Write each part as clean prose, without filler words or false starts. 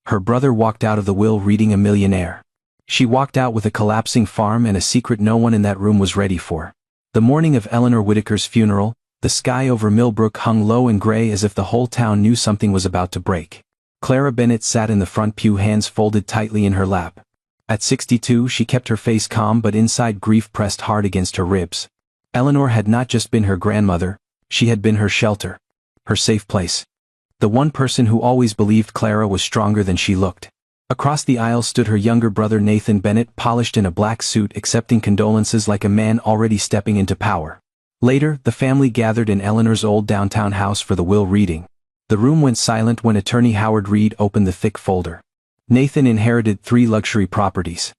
Her brother walked out of the will reading A Millionaire. She walked out with a collapsing farm and a secret no one in that room was ready for. The morning of Eleanor Whitaker's funeral, the sky over Millbrook hung low and gray as if the whole town knew something was about to break. Clara Bennett sat in the front pew, hands folded tightly in her lap. At 62 she kept her face calm, but inside grief pressed hard against her ribs. Eleanor had not just been her grandmother, she had been her shelter. Her safe place. The one person who always believed Clara was stronger than she looked. Across the aisle stood her younger brother Nathan Bennett, polished in a black suit, accepting condolences like a man already stepping into power. Later, the family gathered in Eleanor's old downtown house for the will reading. The room went silent when attorney Howard Reed opened the thick folder. Nathan inherited 3 luxury properties.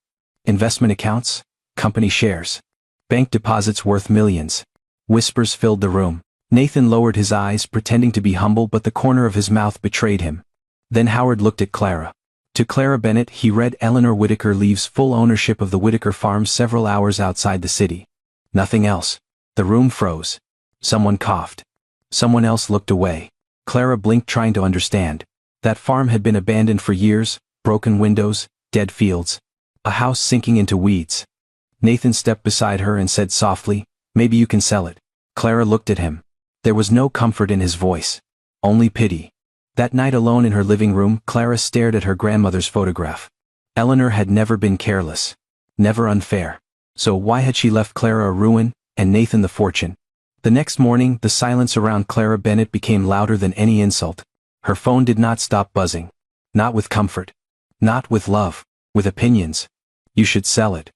Investment accounts, company shares, bank deposits worth millions. Whispers filled the room. Nathan lowered his eyes, pretending to be humble, but the corner of his mouth betrayed him. Then Howard looked at Clara. To Clara Bennett he read, Eleanor Whitaker leaves full ownership of the Whitaker farm several hours outside the city. Nothing else. The room froze. Someone coughed. Someone else looked away. Clara blinked, trying to understand. That farm had been abandoned for years, broken windows, dead fields. A house sinking into weeds. Nathan stepped beside her and said softly, "Maybe you can sell it." Clara looked at him. There was no comfort in his voice. Only pity. That night alone in her living room, Clara stared at her grandmother's photograph. Eleanor had never been careless. Never unfair. So why had she left Clara a ruin, and Nathan the fortune? The next morning, the silence around Clara Bennett became louder than any insult. Her phone did not stop buzzing. Not with comfort. Not with love. With opinions. You should sell it.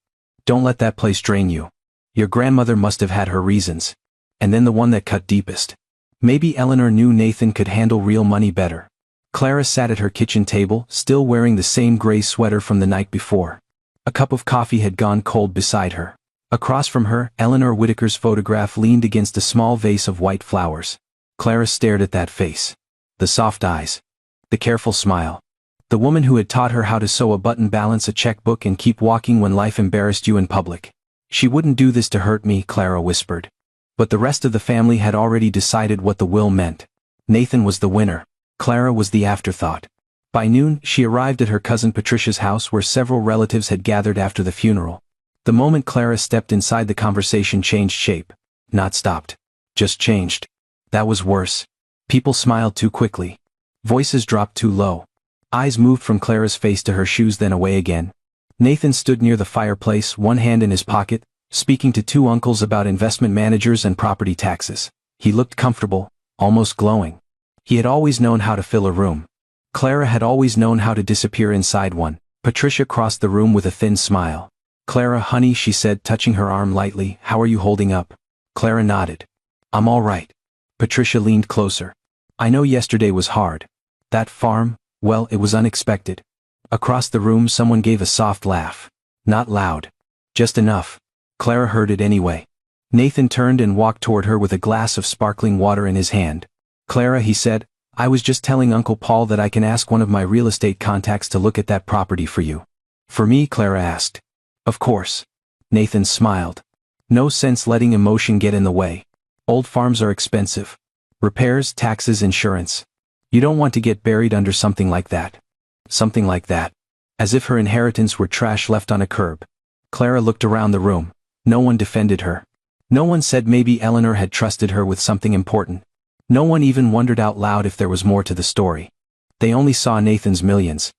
Don't let that place drain you. Your grandmother must have had her reasons. And then the one that cut deepest. Maybe Eleanor knew Nathan could handle real money better. Clara sat at her kitchen table, still wearing the same gray sweater from the night before. A cup of coffee had gone cold beside her. Across from her, Eleanor Whitaker's photograph leaned against a small vase of white flowers. Clara stared at that face. The soft eyes. The careful smile. The woman who had taught her how to sew a button, balance a checkbook, and keep walking when life embarrassed you in public. She wouldn't do this to hurt me, Clara whispered. But the rest of the family had already decided what the will meant. Nathan was the winner. Clara was the afterthought. By noon, she arrived at her cousin Patricia's house, where several relatives had gathered after the funeral. The moment Clara stepped inside, the conversation changed shape. Not stopped. Just changed. That was worse. People smiled too quickly. Voices dropped too low. Eyes moved from Clara's face to her shoes, then away again. Nathan stood near the fireplace, one hand in his pocket, speaking to 2 uncles about investment managers and property taxes. He looked comfortable, almost glowing. He had always known how to fill a room. Clara had always known how to disappear inside one. Patricia crossed the room with a thin smile. "Clara, honey," she said, touching her arm lightly, "how are you holding up?" Clara nodded. "I'm all right." Patricia leaned closer. "I know yesterday was hard. That farm, well, it was unexpected." Across the room someone gave a soft laugh. Not loud. Just enough. Clara heard it anyway. Nathan turned and walked toward her with a glass of sparkling water in his hand. "Clara," he said, "I was just telling Uncle Paul that I can ask one of my real estate contacts to look at that property for you." "For me?" Clara asked. "Of course." Nathan smiled. No sense letting emotion get in the way. Old farms are expensive. Repairs, taxes, insurance. You don't want to get buried under something like that. Something like that. As if her inheritance were trash left on a curb. Clara looked around the room. No one defended her. No one said maybe Eleanor had trusted her with something important. No one even wondered out loud if there was more to the story. They only saw Nathan's millions.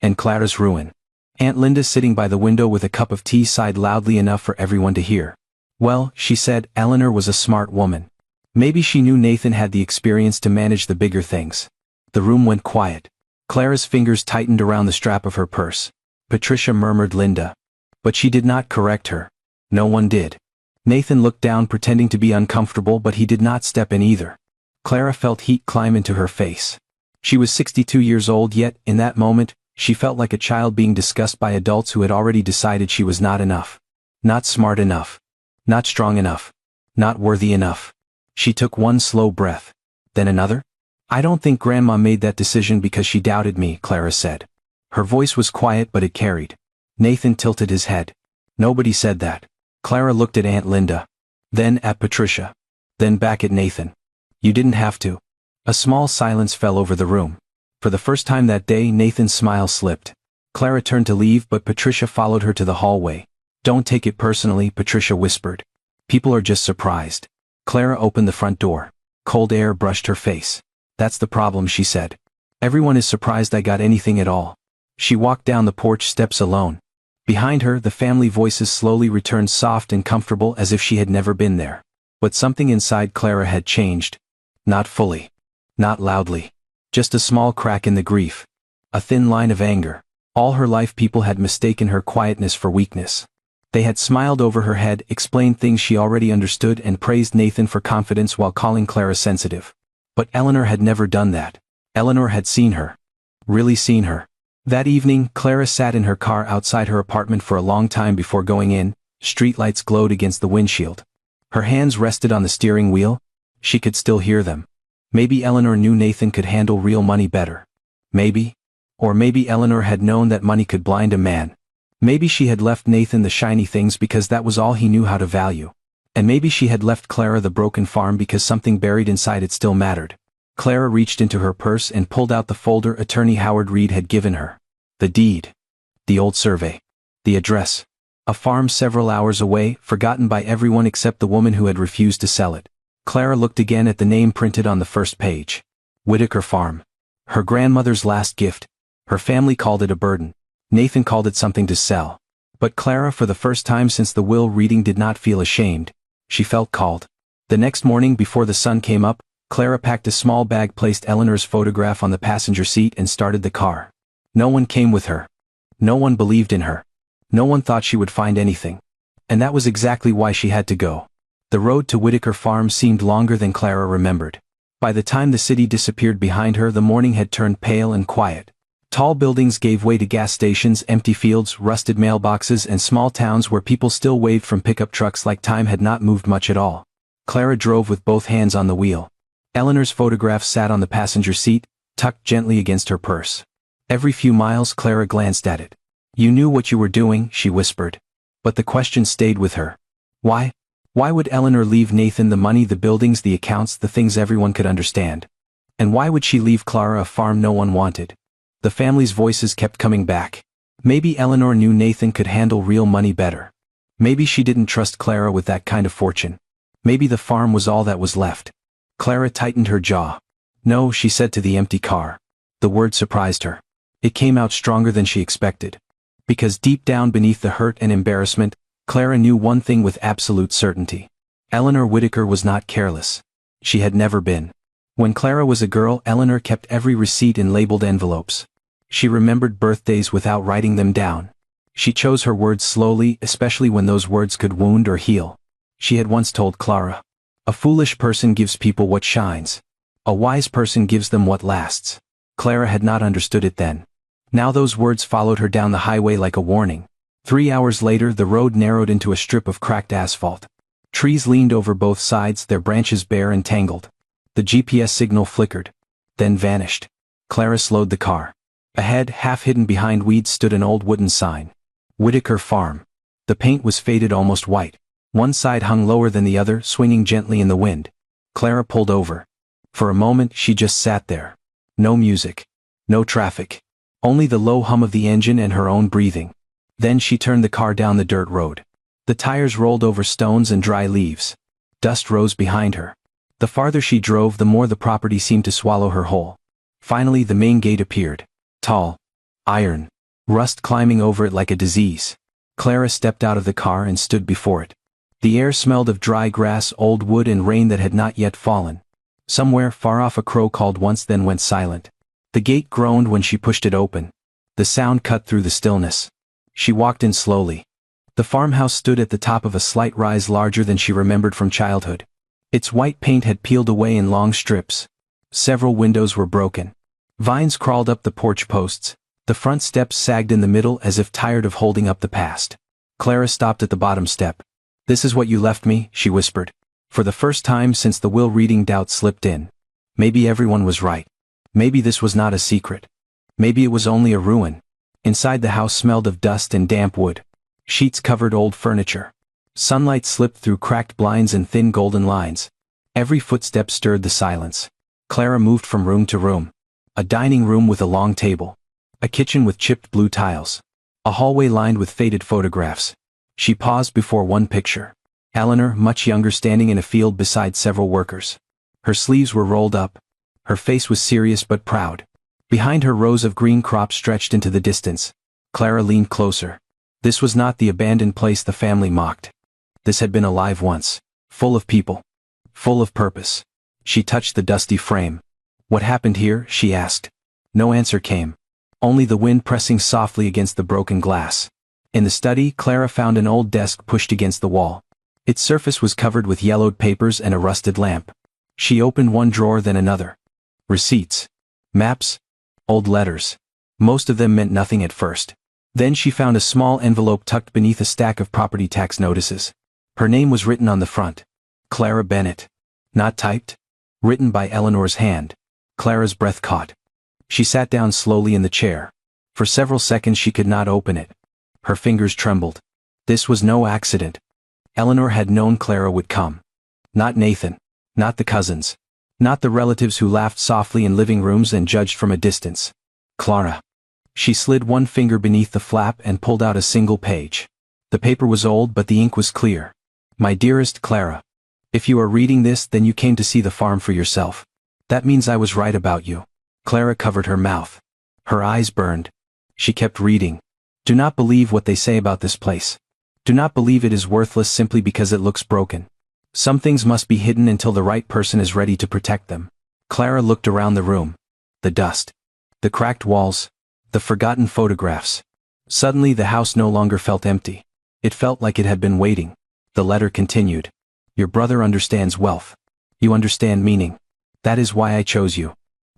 And Clara's ruin. Aunt Linda, sitting by the window with a cup of tea, sighed loudly enough for everyone to hear. "Well," she said, "Eleanor was a smart woman. Maybe she knew Nathan had the experience to manage the bigger things." The room went quiet. Clara's fingers tightened around the strap of her purse. Patricia murmured Linda. But she did not correct her. No one did. Nathan looked down, pretending to be uncomfortable, but he did not step in either. Clara felt heat climb into her face. She was 62 years old, yet, in that moment, she felt like a child being discussed by adults who had already decided she was not enough. Not smart enough. Not strong enough. Not worthy enough. She took one slow breath. Then another? "I don't think Grandma made that decision because she doubted me," Clara said. Her voice was quiet, but it carried. Nathan tilted his head. "Nobody said that." Clara looked at Aunt Linda. Then at Patricia. Then back at Nathan. "You didn't have to." A small silence fell over the room. For the first time that day, Nathan's smile slipped. Clara turned to leave, but Patricia followed her to the hallway. "Don't take it personally," Patricia whispered. "People are just surprised." Clara opened the front door. Cold air brushed her face. "That's the problem," she said. "Everyone is surprised I got anything at all." She walked down the porch steps alone. Behind her, the family voices slowly returned, soft and comfortable, as if she had never been there. But something inside Clara had changed. Not fully. Not loudly. Just a small crack in the grief. A thin line of anger. All her life people had mistaken her quietness for weakness. They had smiled over her head, explained things she already understood, and praised Nathan for confidence while calling Clara sensitive. But Eleanor had never done that. Eleanor had seen her. Really seen her. That evening, Clara sat in her car outside her apartment for a long time before going in. Streetlights glowed against the windshield. Her hands rested on the steering wheel. She could still hear them. Maybe Eleanor knew Nathan could handle real money better. Maybe. Or maybe Eleanor had known that money could blind a man. Maybe she had left Nathan the shiny things because that was all he knew how to value. And maybe she had left Clara the broken farm because something buried inside it still mattered. Clara reached into her purse and pulled out the folder attorney Howard Reed had given her. The deed. The old survey. The address. A farm several hours away, forgotten by everyone except the woman who had refused to sell it. Clara looked again at the name printed on the first page. Whitaker Farm. Her grandmother's last gift. Her family called it a burden. Nathan called it something to sell. But Clara, for the first time since the will reading, did not feel ashamed. She felt called. The next morning, before the sun came up, Clara packed a small bag, placed Eleanor's photograph on the passenger seat, and started the car. No one came with her. No one believed in her. No one thought she would find anything. And that was exactly why she had to go. The road to Whitaker Farm seemed longer than Clara remembered. By the time the city disappeared behind her, the morning had turned pale and quiet. Tall buildings gave way to gas stations, empty fields, rusted mailboxes, and small towns where people still waved from pickup trucks like time had not moved much at all. Clara drove with both hands on the wheel. Eleanor's photograph sat on the passenger seat, tucked gently against her purse. Every few miles, Clara glanced at it. "You knew what you were doing," she whispered. But the question stayed with her. Why? Why would Eleanor leave Nathan the money, the buildings, the accounts, the things everyone could understand? And why would she leave Clara a farm no one wanted? The family's voices kept coming back. Maybe Eleanor knew Nathan could handle real money better. Maybe she didn't trust Clara with that kind of fortune. Maybe the farm was all that was left. Clara tightened her jaw. "No," she said to the empty car. The word surprised her. It came out stronger than she expected. Because deep down beneath the hurt and embarrassment, Clara knew one thing with absolute certainty. Eleanor Whitaker was not careless. She had never been. When Clara was a girl, Eleanor kept every receipt in labeled envelopes. She remembered birthdays without writing them down. She chose her words slowly, especially when those words could wound or heal. She had once told Clara, "A foolish person gives people what shines. A wise person gives them what lasts." Clara had not understood it then. Now those words followed her down the highway like a warning. 3 hours later, the road narrowed into a strip of cracked asphalt. Trees leaned over both sides, their branches bare and tangled. The GPS signal flickered, then vanished. Clara slowed the car. Ahead, half hidden behind weeds, stood an old wooden sign. Whitaker Farm. The paint was faded, almost white. One side hung lower than the other, swinging gently in the wind. Clara pulled over. For a moment, she just sat there. No music. No traffic. Only the low hum of the engine and her own breathing. Then she turned the car down the dirt road. The tires rolled over stones and dry leaves. Dust rose behind her. The farther she drove, the more the property seemed to swallow her whole. Finally, the main gate appeared. Tall. Iron. Rust climbing over it like a disease. Clara stepped out of the car and stood before it. The air smelled of dry grass, old wood, and rain that had not yet fallen. Somewhere far off, a crow called once, then went silent. The gate groaned when she pushed it open. The sound cut through the stillness. She walked in slowly. The farmhouse stood at the top of a slight rise, larger than she remembered from childhood. Its white paint had peeled away in long strips. Several windows were broken. Vines crawled up the porch posts. The front steps sagged in the middle as if tired of holding up the past. Clara stopped at the bottom step. "This is what you left me," she whispered. For the first time since the will reading, doubt slipped in. Maybe everyone was right. Maybe this was not a secret. Maybe it was only a ruin. Inside, the house smelled of dust and damp wood. Sheets covered old furniture. Sunlight slipped through cracked blinds and thin golden lines. Every footstep stirred the silence. Clara moved from room to room. A dining room with a long table. A kitchen with chipped blue tiles. A hallway lined with faded photographs. She paused before one picture. Eleanor, much younger, standing in a field beside several workers. Her sleeves were rolled up. Her face was serious but proud. Behind her, rows of green crops stretched into the distance. Clara leaned closer. This was not the abandoned place the family mocked. This had been alive once. Full of people. Full of purpose. She touched the dusty frame. "What happened here?" she asked. No answer came. Only the wind pressing softly against the broken glass. In the study, Clara found an old desk pushed against the wall. Its surface was covered with yellowed papers and a rusted lamp. She opened one drawer, then another. Receipts. Maps. Old letters. Most of them meant nothing at first. Then she found a small envelope tucked beneath a stack of property tax notices. Her name was written on the front. Clara Bennett. Not typed. Written by Eleanor's hand. Clara's breath caught. She sat down slowly in the chair. For several seconds she could not open it. Her fingers trembled. This was no accident. Eleanor had known Clara would come. Not Nathan. Not the cousins. Not the relatives who laughed softly in living rooms and judged from a distance. Clara. She slid one finger beneath the flap and pulled out a single page. The paper was old, but the ink was clear. "My dearest Clara. If you are reading this, then you came to see the farm for yourself. That means I was right about you." Clara covered her mouth. Her eyes burned. She kept reading. "Do not believe what they say about this place. Do not believe it is worthless simply because it looks broken. Some things must be hidden until the right person is ready to protect them." Clara looked around the room. The dust. The cracked walls. The forgotten photographs. Suddenly the house no longer felt empty. It felt like it had been waiting. The letter continued. "Your brother understands wealth. You understand meaning. That is why I chose you."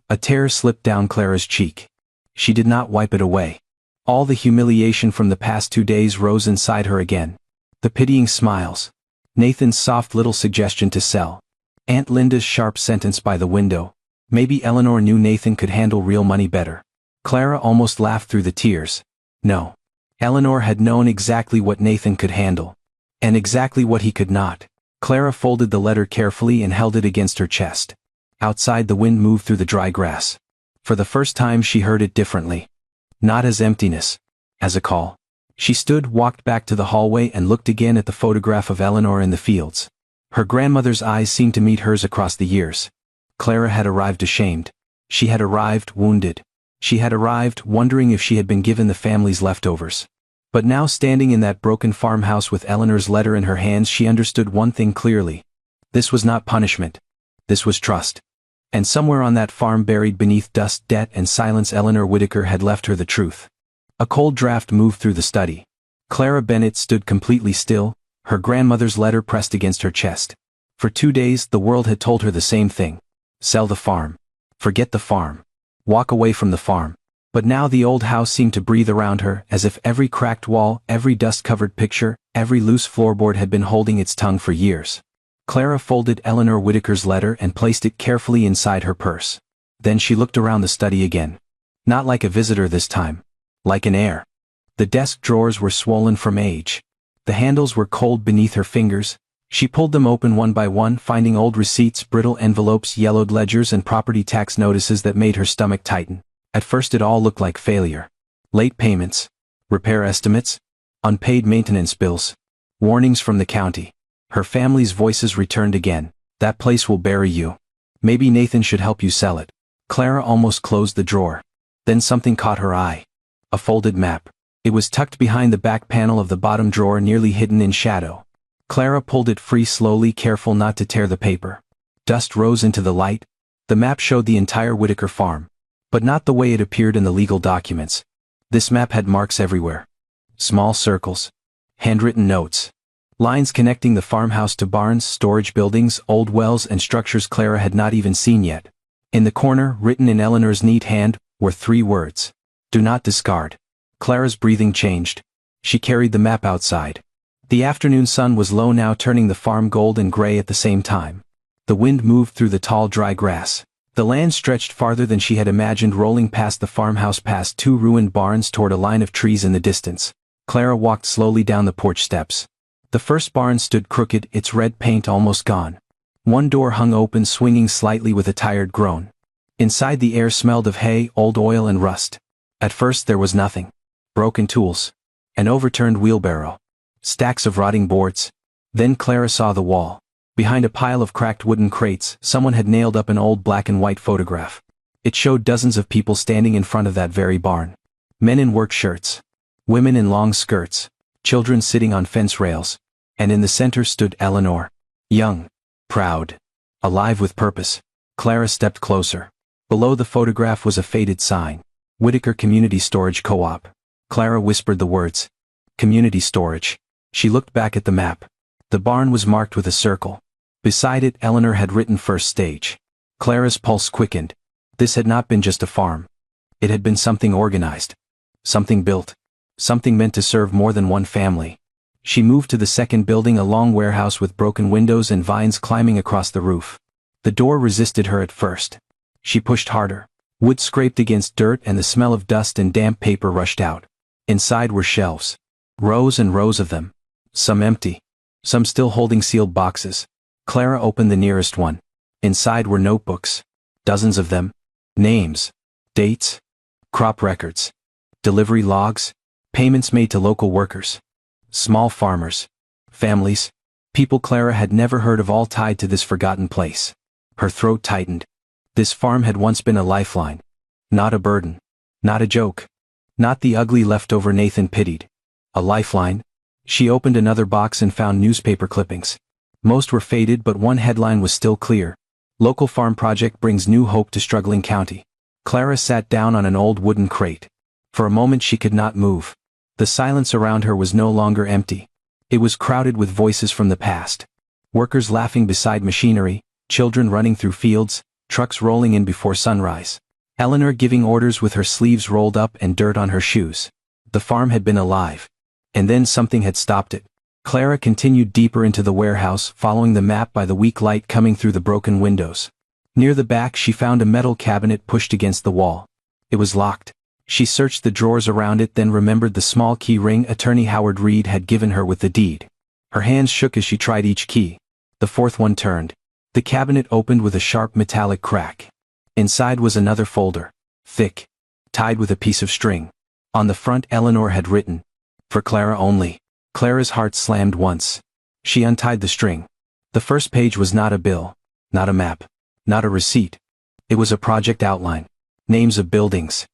A tear slipped down Clara's cheek. She did not wipe it away. All the humiliation from the past 2 days rose inside her again. The pitying smiles. Nathan's soft little suggestion to sell. Aunt Linda's sharp sentence by the window. Maybe Eleanor knew Nathan could handle real money better. Clara almost laughed through the tears. No. Eleanor had known exactly what Nathan could handle. And exactly what he could not. Clara folded the letter carefully and held it against her chest. Outside, the wind moved through the dry grass. For the first time she heard it differently. Not as emptiness. As a call. She stood, walked back to the hallway and looked again at the photograph of Eleanor in the fields. Her grandmother's eyes seemed to meet hers across the years. Clara had arrived ashamed. She had arrived wounded. She had arrived wondering if she had been given the family's leftovers. But now, standing in that broken farmhouse with Eleanor's letter in her hands, she understood one thing clearly. This was not punishment. This was trust. And somewhere on that farm, buried beneath dust, debt, and silence, Eleanor Whittaker had left her the truth. A cold draft moved through the study. Clara Bennett stood completely still, her grandmother's letter pressed against her chest. For 2 days, the world had told her the same thing. Sell the farm. Forget the farm. Walk away from the farm. But now the old house seemed to breathe around her, as if every cracked wall, every dust-covered picture, every loose floorboard had been holding its tongue for years. Clara folded Eleanor Whittaker's letter and placed it carefully inside her purse. Then she looked around the study again. Not like a visitor this time. Like an heir. The desk drawers were swollen from age. The handles were cold beneath her fingers. She pulled them open one by one, finding old receipts, brittle envelopes, yellowed ledgers, and property tax notices that made her stomach tighten. At first it all looked like failure. Late payments. Repair estimates. Unpaid maintenance bills. Warnings from the county. Her family's voices returned again. That place will bury you. Maybe Nathan should help you sell it. Clara almost closed the drawer. Then something caught her eye. A folded map. It was tucked behind the back panel of the bottom drawer, nearly hidden in shadow. Clara pulled it free slowly, careful not to tear the paper. Dust rose into the light. The map showed the entire Whittaker farm. But not the way it appeared in the legal documents. This map had marks everywhere. Small circles. Handwritten notes. Lines connecting the farmhouse to barns, storage buildings, old wells, and structures Clara had not even seen yet. In the corner, written in Eleanor's neat hand, were 3 words. Do not discard. Clara's breathing changed. She carried the map outside. The afternoon sun was low now, turning the farm gold and gray at the same time. The wind moved through the tall dry grass. The land stretched farther than she had imagined, rolling past the farmhouse, past 2 ruined barns, toward a line of trees in the distance. Clara walked slowly down the porch steps. The first barn stood crooked, its red paint almost gone. One door hung open, swinging slightly with a tired groan. Inside the air smelled of hay, old oil and rust. At first there was nothing. Broken tools. An overturned wheelbarrow. Stacks of rotting boards. Then Clara saw the wall. Behind a pile of cracked wooden crates, someone had nailed up an old black and white photograph. It showed dozens of people standing in front of that very barn. Men in work shirts. Women in long skirts. Children sitting on fence rails. And in the center stood Eleanor. Young. Proud. Alive with purpose. Clara stepped closer. Below the photograph was a faded sign. Whitaker Community Storage Co-op. Clara whispered the words. Community storage. She looked back at the map. The barn was marked with a circle. Beside it, Eleanor had written first stage. Clara's pulse quickened. This had not been just a farm. It had been something organized. Something built. Something meant to serve more than one family. She moved to the second building, a long warehouse with broken windows and vines climbing across the roof. The door resisted her at first. She pushed harder. Wood scraped against dirt and the smell of dust and damp paper rushed out. Inside were shelves. Rows and rows of them. Some empty. Some still holding sealed boxes. Clara opened the nearest one. Inside were notebooks. Dozens of them. Names. Dates. Crop records. Delivery logs. Payments made to local workers. Small farmers. Families. People Clara had never heard of, all tied to this forgotten place. Her throat tightened. This farm had once been a lifeline. Not a burden. Not a joke. Not the ugly leftover Nathan pitied. A lifeline. She opened another box and found newspaper clippings. Most were faded, but one headline was still clear. Local farm project brings new hope to struggling county. Clara sat down on an old wooden crate. For a moment she could not move. The silence around her was no longer empty. It was crowded with voices from the past. Workers laughing beside machinery, children running through fields, trucks rolling in before sunrise. Eleanor giving orders with her sleeves rolled up and dirt on her shoes. The farm had been alive. And then something had stopped it. Clara continued deeper into the warehouse, following the map by the weak light coming through the broken windows. Near the back she found a metal cabinet pushed against the wall. It was locked. She searched the drawers around it, then remembered the small key ring Attorney Howard Reed had given her with the deed. Her hands shook as she tried each key. The fourth one turned. The cabinet opened with a sharp metallic crack. Inside was another folder. Thick. Tied with a piece of string. On the front Eleanor had written, "For Clara only." Clara's heart slammed once. She untied the string. The first page was not a bill. Not a map. Not a receipt. It was a project outline. Names of buildings.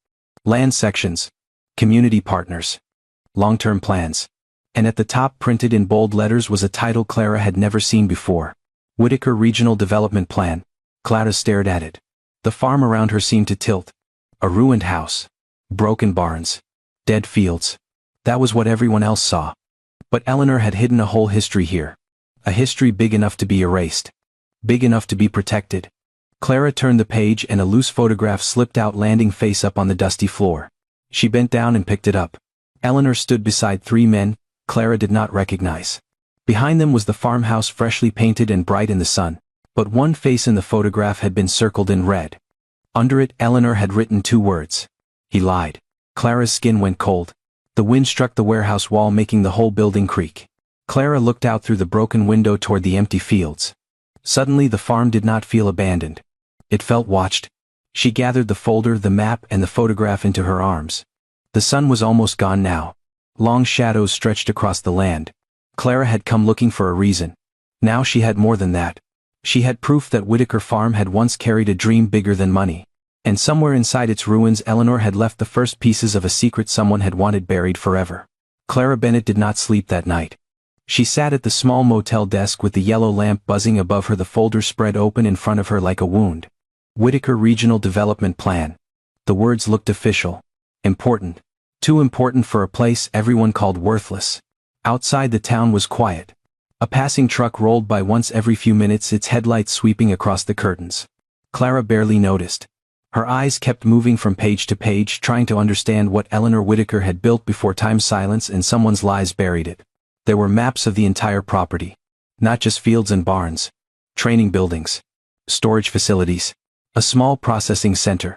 Land sections. Community partners. Long-term plans. And at the top, printed in bold letters, was a title Clara had never seen before. Whitaker Regional Development Plan. Clara stared at it. The farm around her seemed to tilt. A ruined house. Broken barns. Dead fields. That was what everyone else saw. But Eleanor had hidden a whole history here. A history big enough to be erased. Big enough to be protected. Clara turned the page and a loose photograph slipped out, landing face up on the dusty floor. She bent down and picked it up. Eleanor stood beside three men Clara did not recognize. Behind them was the farmhouse, freshly painted and bright in the sun. But one face in the photograph had been circled in red. Under it, Eleanor had written two words. He lied. Clara's skin went cold. The wind struck the warehouse wall, making the whole building creak. Clara looked out through the broken window toward the empty fields. Suddenly the farm did not feel abandoned. It felt watched. She gathered the folder, the map, and the photograph into her arms. The sun was almost gone now. Long shadows stretched across the land. Clara had come looking for a reason. Now she had more than that. She had proof that Whitaker Farm had once carried a dream bigger than money. And somewhere inside its ruins Eleanor had left the first pieces of a secret someone had wanted buried forever. Clara Bennett did not sleep that night. She sat at the small motel desk with the yellow lamp buzzing above her, the folder spread open in front of her like a wound. Whitaker Regional Development Plan. The words looked official. Important. Too important for a place everyone called worthless. Outside the town was quiet. A passing truck rolled by once every few minutes, its headlights sweeping across the curtains. Clara barely noticed. Her eyes kept moving from page to page, trying to understand what Eleanor Whitaker had built before time's silence and someone's lies buried it. There were maps of the entire property. Not just fields and barns. Training buildings. Storage facilities. A small processing center.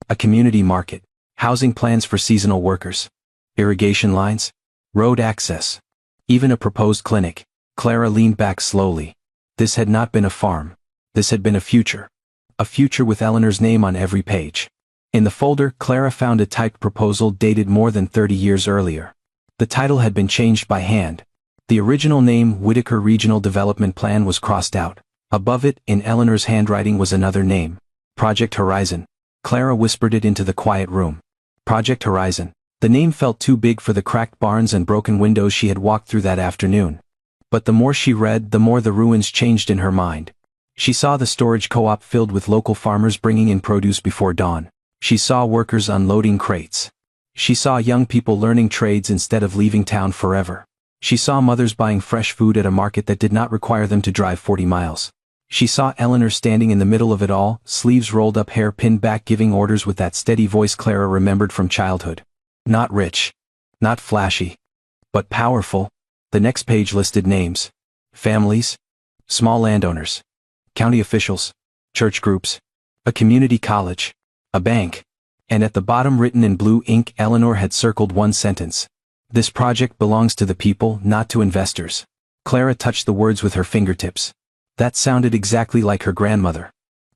A community market. Housing plans for seasonal workers. Irrigation lines. Road access. Even a proposed clinic. Clara leaned back slowly. This had not been a farm. This had been a future. a future with Eleanor's name on every page. In the folder, Clara found a typed proposal dated more than 30 years earlier. The title had been changed by hand. The original name, Whitaker Regional Development Plan, was crossed out. Above it, in Eleanor's handwriting, was another name. Project Horizon. Clara whispered it into the quiet room. Project Horizon. The name felt too big for the cracked barns and broken windows she had walked through that afternoon. But the more she read, the more the ruins changed in her mind. She saw the storage co-op filled with local farmers bringing in produce before dawn. She saw workers unloading crates. She saw young people learning trades instead of leaving town forever. She saw mothers buying fresh food at a market that did not require them to drive 40 miles. She saw Eleanor standing in the middle of it all, sleeves rolled up, hair pinned back, giving orders with that steady voice Clara remembered from childhood. Not rich. Not flashy. But powerful. The next page listed names. Families. Small landowners. County officials. Church groups. A community college. A bank. And at the bottom, written in blue ink, Eleanor had circled one sentence. This project belongs to the people, not to investors. Clara touched the words with her fingertips. That sounded exactly like her grandmother.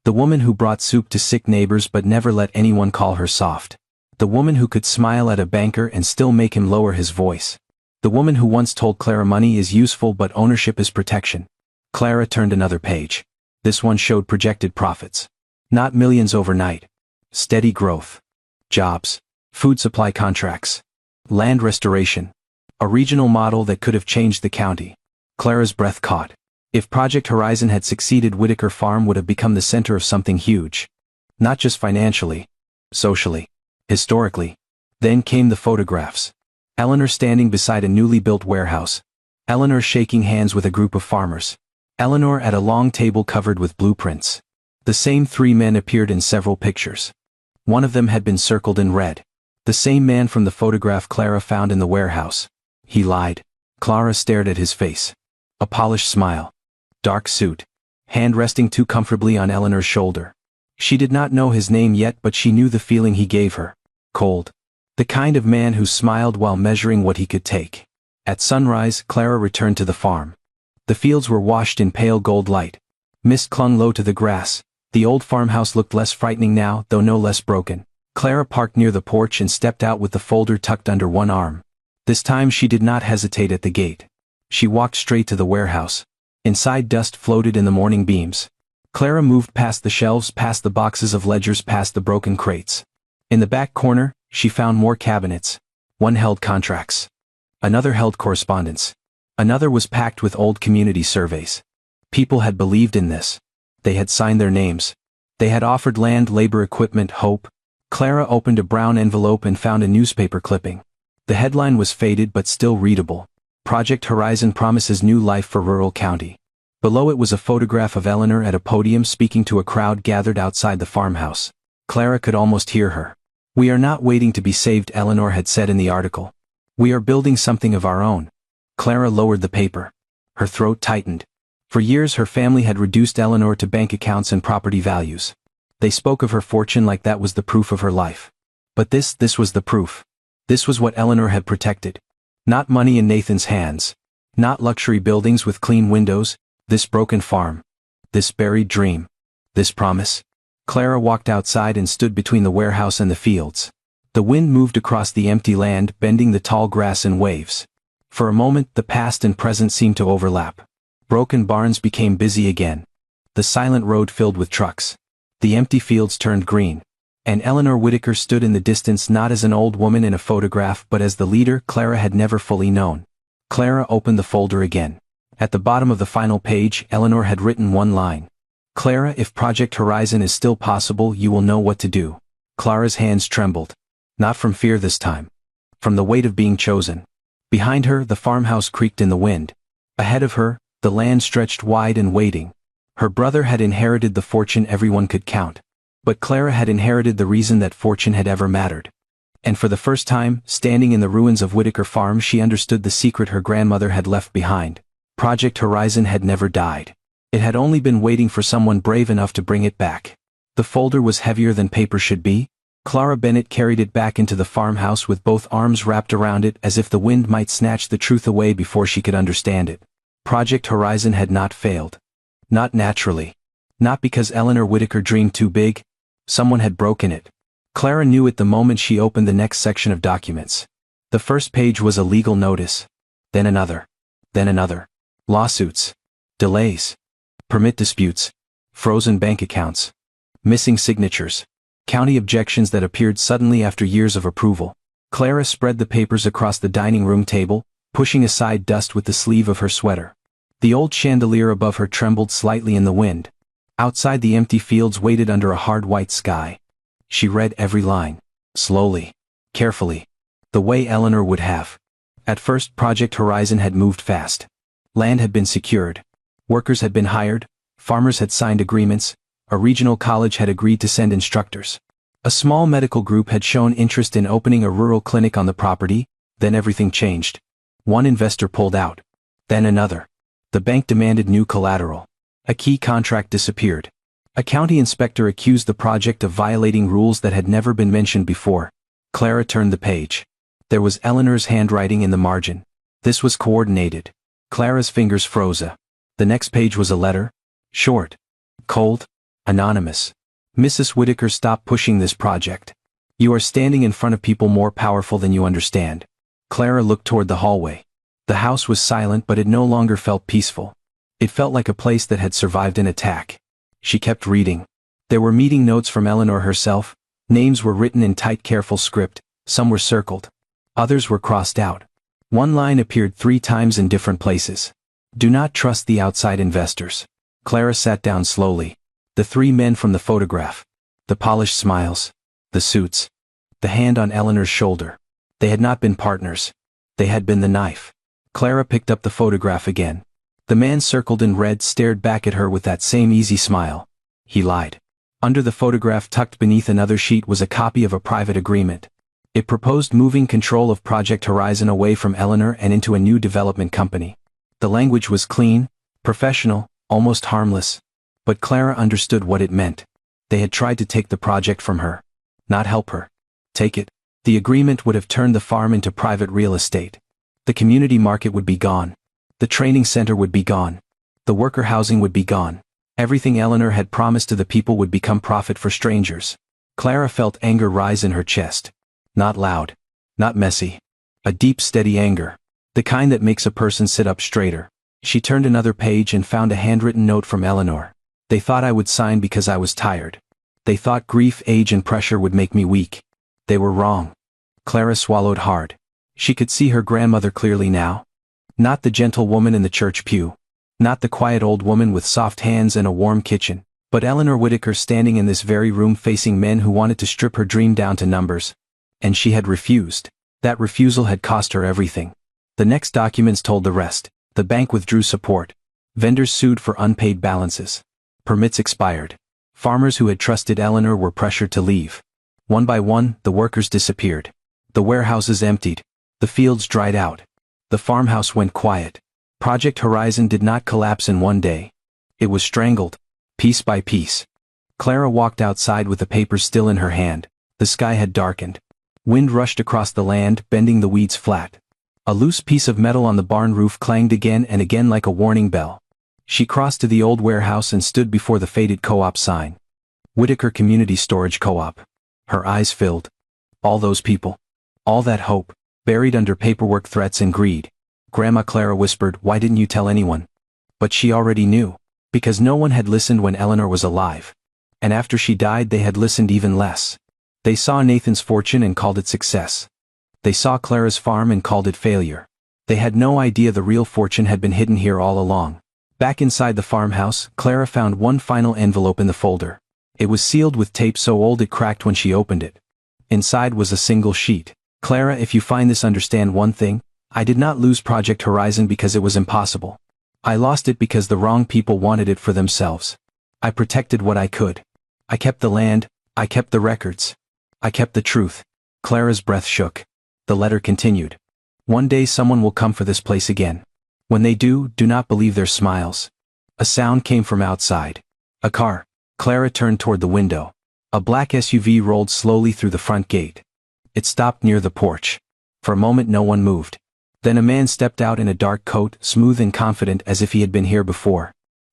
The woman who brought soup to sick neighbors but never let anyone call her soft. The woman who could smile at a banker and still make him lower his voice. The woman who once told Clara money is useful but ownership is protection. Clara turned another page. This one showed projected profits. Not millions overnight. Steady growth. Jobs. Food supply contracts. Land restoration. A regional model that could have changed the county. Clara's breath caught. If Project Horizon had succeeded, Whitaker Farm would have become the center of something huge. Not just financially. Socially. Historically. Then came the photographs. Eleanor standing beside a newly built warehouse. Eleanor shaking hands with a group of farmers. Eleanor at a long table covered with blueprints. The same three men appeared in several pictures. One of them had been circled in red. The same man from the photograph Clara found in the warehouse. He lied. Clara stared at his face. A polished smile. Dark suit. Hand resting too comfortably on Eleanor's shoulder. She did not know his name yet, but she knew the feeling he gave her. Cold. The kind of man who smiled while measuring what he could take. At sunrise, Clara returned to the farm. The fields were washed in pale gold light. Mist clung low to the grass. The old farmhouse looked less frightening now, though no less broken. Clara parked near the porch and stepped out with the folder tucked under one arm. This time she did not hesitate at the gate. She walked straight to the warehouse. Inside, dust floated in the morning beams. Clara moved past the shelves, past the boxes of ledgers, past the broken crates. In the back corner, she found more cabinets. One held contracts. Another held correspondence. Another was packed with old community surveys. People had believed in this. They had signed their names. They had offered land, labor, equipment, hope. Clara opened a brown envelope and found a newspaper clipping. The headline was faded but still readable. Project Horizon promises new life for rural county. Below it was a photograph of Eleanor at a podium speaking to a crowd gathered outside the farmhouse. Clara could almost hear her. "We are not waiting to be saved," Eleanor had said in the article. "We are building something of our own." Clara lowered the paper. Her throat tightened. For years her family had reduced Eleanor to bank accounts and property values. They spoke of her fortune like that was the proof of her life. But this was the proof. This was what Eleanor had protected. Not money in Nathan's hands. Not luxury buildings with clean windows. This broken farm. This buried dream. This promise. Clara walked outside and stood between the warehouse and the fields. The wind moved across the empty land, bending the tall grass in waves. For a moment, the past and present seemed to overlap. Broken barns became busy again. The silent road filled with trucks. The empty fields turned green. And Eleanor Whitaker stood in the distance, not as an old woman in a photograph but as the leader Clara had never fully known. Clara opened the folder again. At the bottom of the final page, Eleanor had written one line. "Clara, if Project Horizon is still possible, you will know what to do." Clara's hands trembled. Not from fear this time. From the weight of being chosen. Behind her, the farmhouse creaked in the wind. Ahead of her, the land stretched wide and waiting. Her brother had inherited the fortune everyone could count. But Clara had inherited the reason that fortune had ever mattered. And for the first time, standing in the ruins of Whitaker Farm, she understood the secret her grandmother had left behind. Project Horizon had never died. It had only been waiting for someone brave enough to bring it back. The folder was heavier than paper should be. Clara Bennett carried it back into the farmhouse with both arms wrapped around it as if the wind might snatch the truth away before she could understand it. Project Horizon had not failed. Not naturally. Not because Eleanor Whittaker dreamed too big. Someone had broken it. Clara knew it the moment she opened the next section of documents. The first page was a legal notice. Then another. Then another. Lawsuits. Delays. Permit disputes. Frozen bank accounts. Missing signatures. County objections that appeared suddenly after years of approval. Clara spread the papers across the dining room table, pushing aside dust with the sleeve of her sweater. The old chandelier above her trembled slightly in the wind. Outside, the empty fields waited under a hard white sky. She read every line. Slowly. Carefully. The way Eleanor would have. At first, Project Horizon had moved fast. Land had been secured. Workers had been hired. Farmers had signed agreements. A regional college had agreed to send instructors. A small medical group had shown interest in opening a rural clinic on the property. Then everything changed. One investor pulled out. Then another. The bank demanded new collateral. A key contract disappeared. A county inspector accused the project of violating rules that had never been mentioned before. Clara turned the page. There was Eleanor's handwriting in the margin. This was coordinated. Clara's fingers froze. The next page was a letter. Short. Cold. Anonymous. Mrs. Whittaker, stop pushing this project. You are standing in front of people more powerful than you understand. Clara looked toward the hallway. The house was silent, but it no longer felt peaceful. It felt like a place that had survived an attack. She kept reading. There were meeting notes from Eleanor herself. Names were written in tight, careful script. Some were circled. Others were crossed out. One line appeared 3 times in different places. Do not trust the outside investors. Clara sat down slowly. The 3 men from the photograph. The polished smiles. The suits. The hand on Eleanor's shoulder. They had not been partners. They had been the knife. Clara picked up the photograph again. The man circled in red stared back at her with that same easy smile. He lied. Under the photograph, tucked beneath another sheet, was a copy of a private agreement. It proposed moving control of Project Horizon away from Eleanor and into a new development company. The language was clean, professional, almost harmless. But Clara understood what it meant. They had tried to take the project from her. Not help her. Take it. The agreement would have turned the farm into private real estate. The community market would be gone. The training center would be gone. The worker housing would be gone. Everything Eleanor had promised to the people would become profit for strangers. Clara felt anger rise in her chest. Not loud. Not messy. A deep, steady anger. The kind that makes a person sit up straighter. She turned another page and found a handwritten note from Eleanor. They thought I would sign because I was tired. They thought grief, age, and pressure would make me weak. They were wrong. Clara swallowed hard. She could see her grandmother clearly now. Not the gentle woman in the church pew. Not the quiet old woman with soft hands and a warm kitchen. But Eleanor Whittaker standing in this very room facing men who wanted to strip her dream down to numbers. And she had refused. That refusal had cost her everything. The next documents told the rest. The bank withdrew support. Vendors sued for unpaid balances. Permits expired. Farmers who had trusted Eleanor were pressured to leave. One by one, the workers disappeared. The warehouses emptied. The fields dried out. The farmhouse went quiet. Project Horizon did not collapse in one day. It was strangled, piece by piece. Clara walked outside with the papers still in her hand. The sky had darkened. Wind rushed across the land, bending the weeds flat. A loose piece of metal on the barn roof clanged again and again like a warning bell. She crossed to the old warehouse and stood before the faded co-op sign. Whittaker Community Storage Co-op. Her eyes filled. All those people. All that hope. Buried under paperwork, threats, and greed. Grandma Clara whispered, "Why didn't you tell anyone?" But she already knew. Because no one had listened when Eleanor was alive. And after she died, they had listened even less. They saw Nathan's fortune and called it success. They saw Clara's farm and called it failure. They had no idea the real fortune had been hidden here all along. Back inside the farmhouse, Clara found one final envelope in the folder. It was sealed with tape so old it cracked when she opened it. Inside was a single sheet. Clara, if you find this, understand one thing. I did not lose Project Horizon because it was impossible. I lost it because the wrong people wanted it for themselves. I protected what I could. I kept the land, I kept the records. I kept the truth. Clara's breath shook. The letter continued. One day someone will come for this place again. When they do, do not believe their smiles. A sound came from outside. A car. Clara turned toward the window. A black SUV rolled slowly through the front gate. It stopped near the porch. For a moment no one moved. Then a man stepped out in a dark coat, smooth and confident as if he had been here before.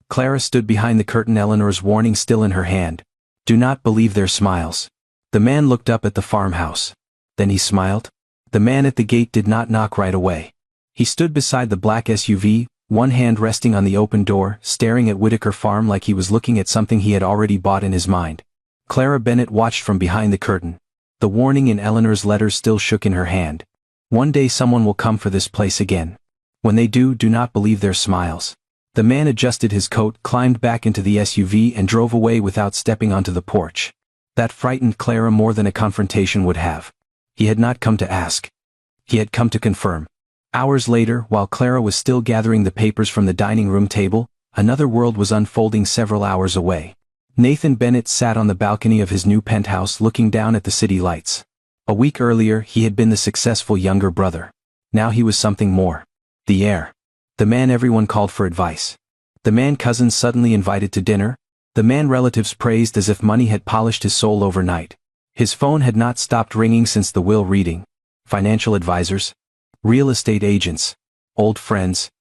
Clara stood behind the curtain, Eleanor's warning still in her hand. Do not believe their smiles. The man looked up at the farmhouse. Then he smiled. The man at the gate did not knock right away. He stood beside the black SUV, one hand resting on the open door, staring at Whitaker Farm like he was looking at something he had already bought in his mind. Clara Bennett watched from behind the curtain. The warning in Eleanor's letters still shook in her hand. One day someone will come for this place again. When they do not believe their smiles. The man adjusted his coat, climbed back into the SUV and drove away without stepping onto the porch. That frightened Clara more than a confrontation would have. He had not come to ask. He had come to confirm. Hours later, while Clara was still gathering the papers from the dining room table, another world was unfolding several hours away. Nathan Bennett sat on the balcony of his new penthouse looking down at the city lights. A week earlier he had been the successful younger brother. Now he was something more. The heir. The man everyone called for advice. The man cousins suddenly invited to dinner. The man relatives praised as if money had polished his soul overnight. His phone had not stopped ringing since the will reading. Financial advisors. Real estate agents. Old friends.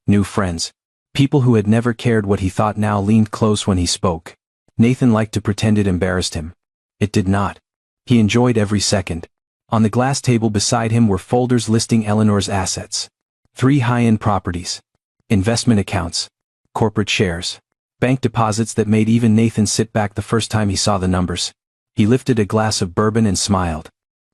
New friends. People who had never cared what he thought now leaned close when he spoke. Nathan liked to pretend it embarrassed him. It did not. He enjoyed every second. On the glass table beside him were folders listing Eleanor's assets. 3 high-end properties. Investment accounts. Corporate shares. Bank deposits that made even Nathan sit back the first time he saw the numbers. He lifted a glass of bourbon and smiled.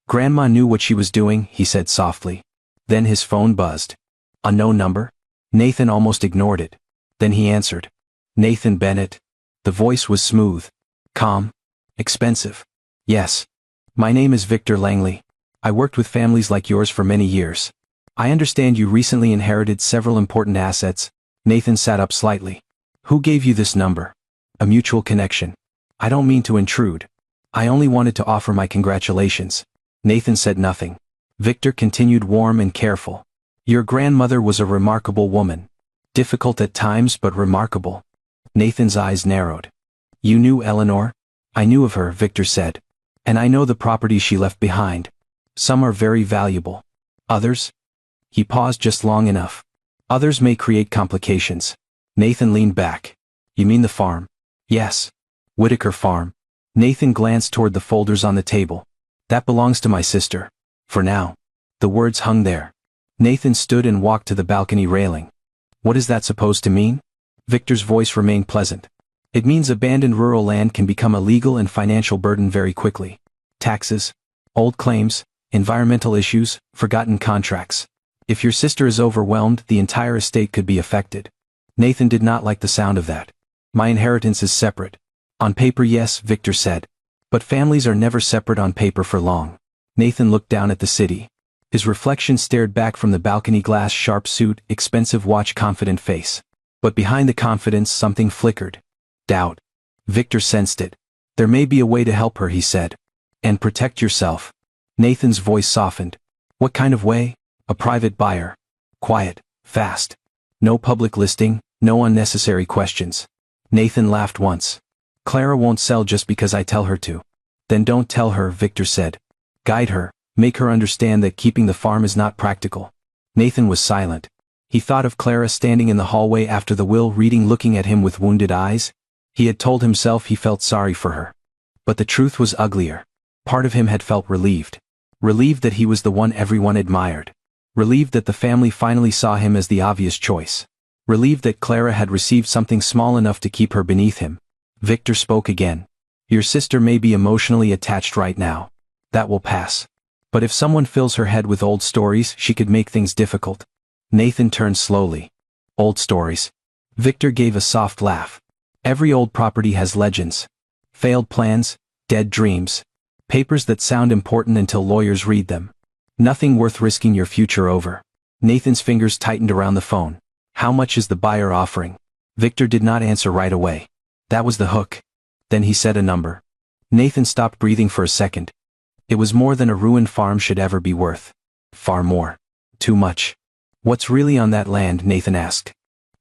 Grandma knew what she was doing, he said softly. Then his phone buzzed. A no number? Nathan almost ignored it. Then he answered. Nathan Bennett. The voice was smooth. Calm. Expensive. Yes. My name is Victor Langley. I worked with families like yours for many years. I understand you recently inherited several important assets. Nathan sat up slightly. Who gave you this number? A mutual connection. I don't mean to intrude. I only wanted to offer my congratulations. Nathan said nothing. Victor continued, warm and careful. Your grandmother was a remarkable woman. Difficult at times but remarkable. Nathan's eyes narrowed. You knew Eleanor? I knew of her, Victor said. And I know the properties she left behind. Some are very valuable. Others? He paused just long enough. Others may create complications. Nathan leaned back. You mean the farm? Yes. Whitaker Farm. Nathan glanced toward the folders on the table. That belongs to my sister. For now. The words hung there. Nathan stood and walked to the balcony railing. What is that supposed to mean? Victor's voice remained pleasant. It means abandoned rural land can become a legal and financial burden very quickly. Taxes, old claims, environmental issues, forgotten contracts. If your sister is overwhelmed, the entire estate could be affected. Nathan did not like the sound of that. My inheritance is separate. On paper, yes, Victor said. But families are never separate on paper for long. Nathan looked down at the city. His reflection stared back from the balcony glass, sharp suit, expensive watch, confident face. But behind the confidence something flickered. Doubt. Victor sensed it. There may be a way to help her, he said. And protect yourself. Nathan's voice softened. What kind of way? A private buyer. Quiet, fast. No public listing, no unnecessary questions. Nathan laughed once. Clara won't sell just because I tell her to. Then don't tell her, Victor said. Guide her, make her understand that keeping the farm is not practical. Nathan was silent. He thought of Clara standing in the hallway after the will reading, looking at him with wounded eyes. He had told himself he felt sorry for her. But the truth was uglier. Part of him had felt relieved. Relieved that he was the one everyone admired. Relieved that the family finally saw him as the obvious choice. Relieved that Clara had received something small enough to keep her beneath him. Victor spoke again. Your sister may be emotionally attached right now. That will pass. But if someone fills her head with old stories, she could make things difficult. Nathan turned slowly. Old stories. Victor gave a soft laugh. Every old property has legends. Failed plans, dead dreams. Papers that sound important until lawyers read them. Nothing worth risking your future over. Nathan's fingers tightened around the phone. How much is the buyer offering? Victor did not answer right away. That was the hook. Then he said a number. Nathan stopped breathing for a second. It was more than a ruined farm should ever be worth. Far more. Too much. What's really on that land? Nathan asked.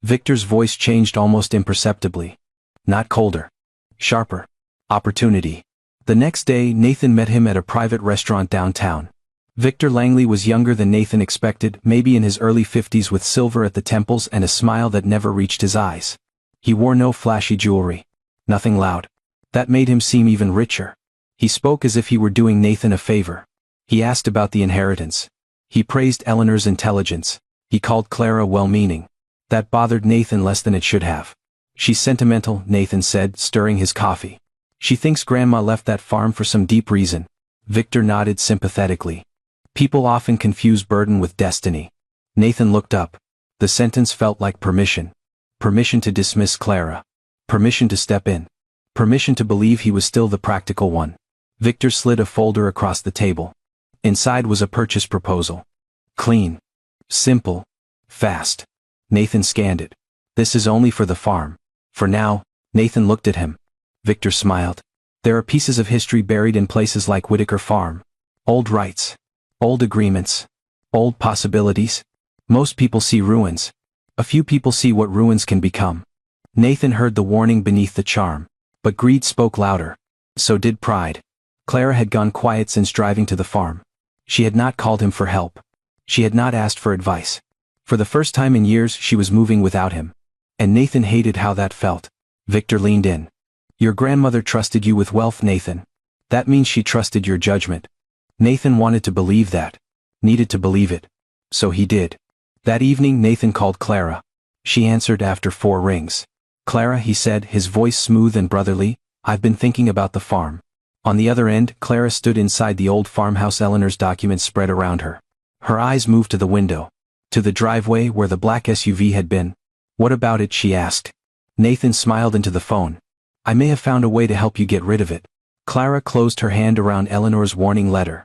Victor's voice changed almost imperceptibly. Not colder. Sharper. Opportunity. The next day, Nathan met him at a private restaurant downtown. Victor Langley was younger than Nathan expected, maybe in his early 50s, with silver at the temples and a smile that never reached his eyes. He wore no flashy jewelry. Nothing loud. That made him seem even richer. He spoke as if he were doing Nathan a favor. He asked about the inheritance. He praised Eleanor's intelligence. He called Clara well-meaning. That bothered Nathan less than it should have. She's sentimental, Nathan said, stirring his coffee. She thinks Grandma left that farm for some deep reason. Victor nodded sympathetically. People often confuse burden with destiny. Nathan looked up. The sentence felt like permission. Permission to dismiss Clara. Permission to step in. Permission to believe he was still the practical one. Victor slid a folder across the table. Inside was a purchase proposal. Clean. Simple. Fast. Nathan scanned it. This is only for the farm. For now. Nathan looked at him. Victor smiled. There are pieces of history buried in places like Whitaker Farm. Old rights. Old agreements. Old possibilities. Most people see ruins. A few people see what ruins can become. Nathan heard the warning beneath the charm. But greed spoke louder. So did pride. Clara had gone quiet since driving to the farm. She had not called him for help. She had not asked for advice. For the first time in years she was moving without him. And Nathan hated how that felt. Victor leaned in. Your grandmother trusted you with wealth, Nathan. That means she trusted your judgment. Nathan wanted to believe that. Needed to believe it. So he did. That evening Nathan called Clara. She answered after 4 rings. Clara, he said, his voice smooth and brotherly, I've been thinking about the farm. On the other end, Clara stood inside the old farmhouse. Eleanor's documents spread around her. Her eyes moved to the window. To the driveway where the black SUV had been. What about it, she asked. Nathan smiled into the phone. I may have found a way to help you get rid of it. Clara closed her hand around Eleanor's warning letter.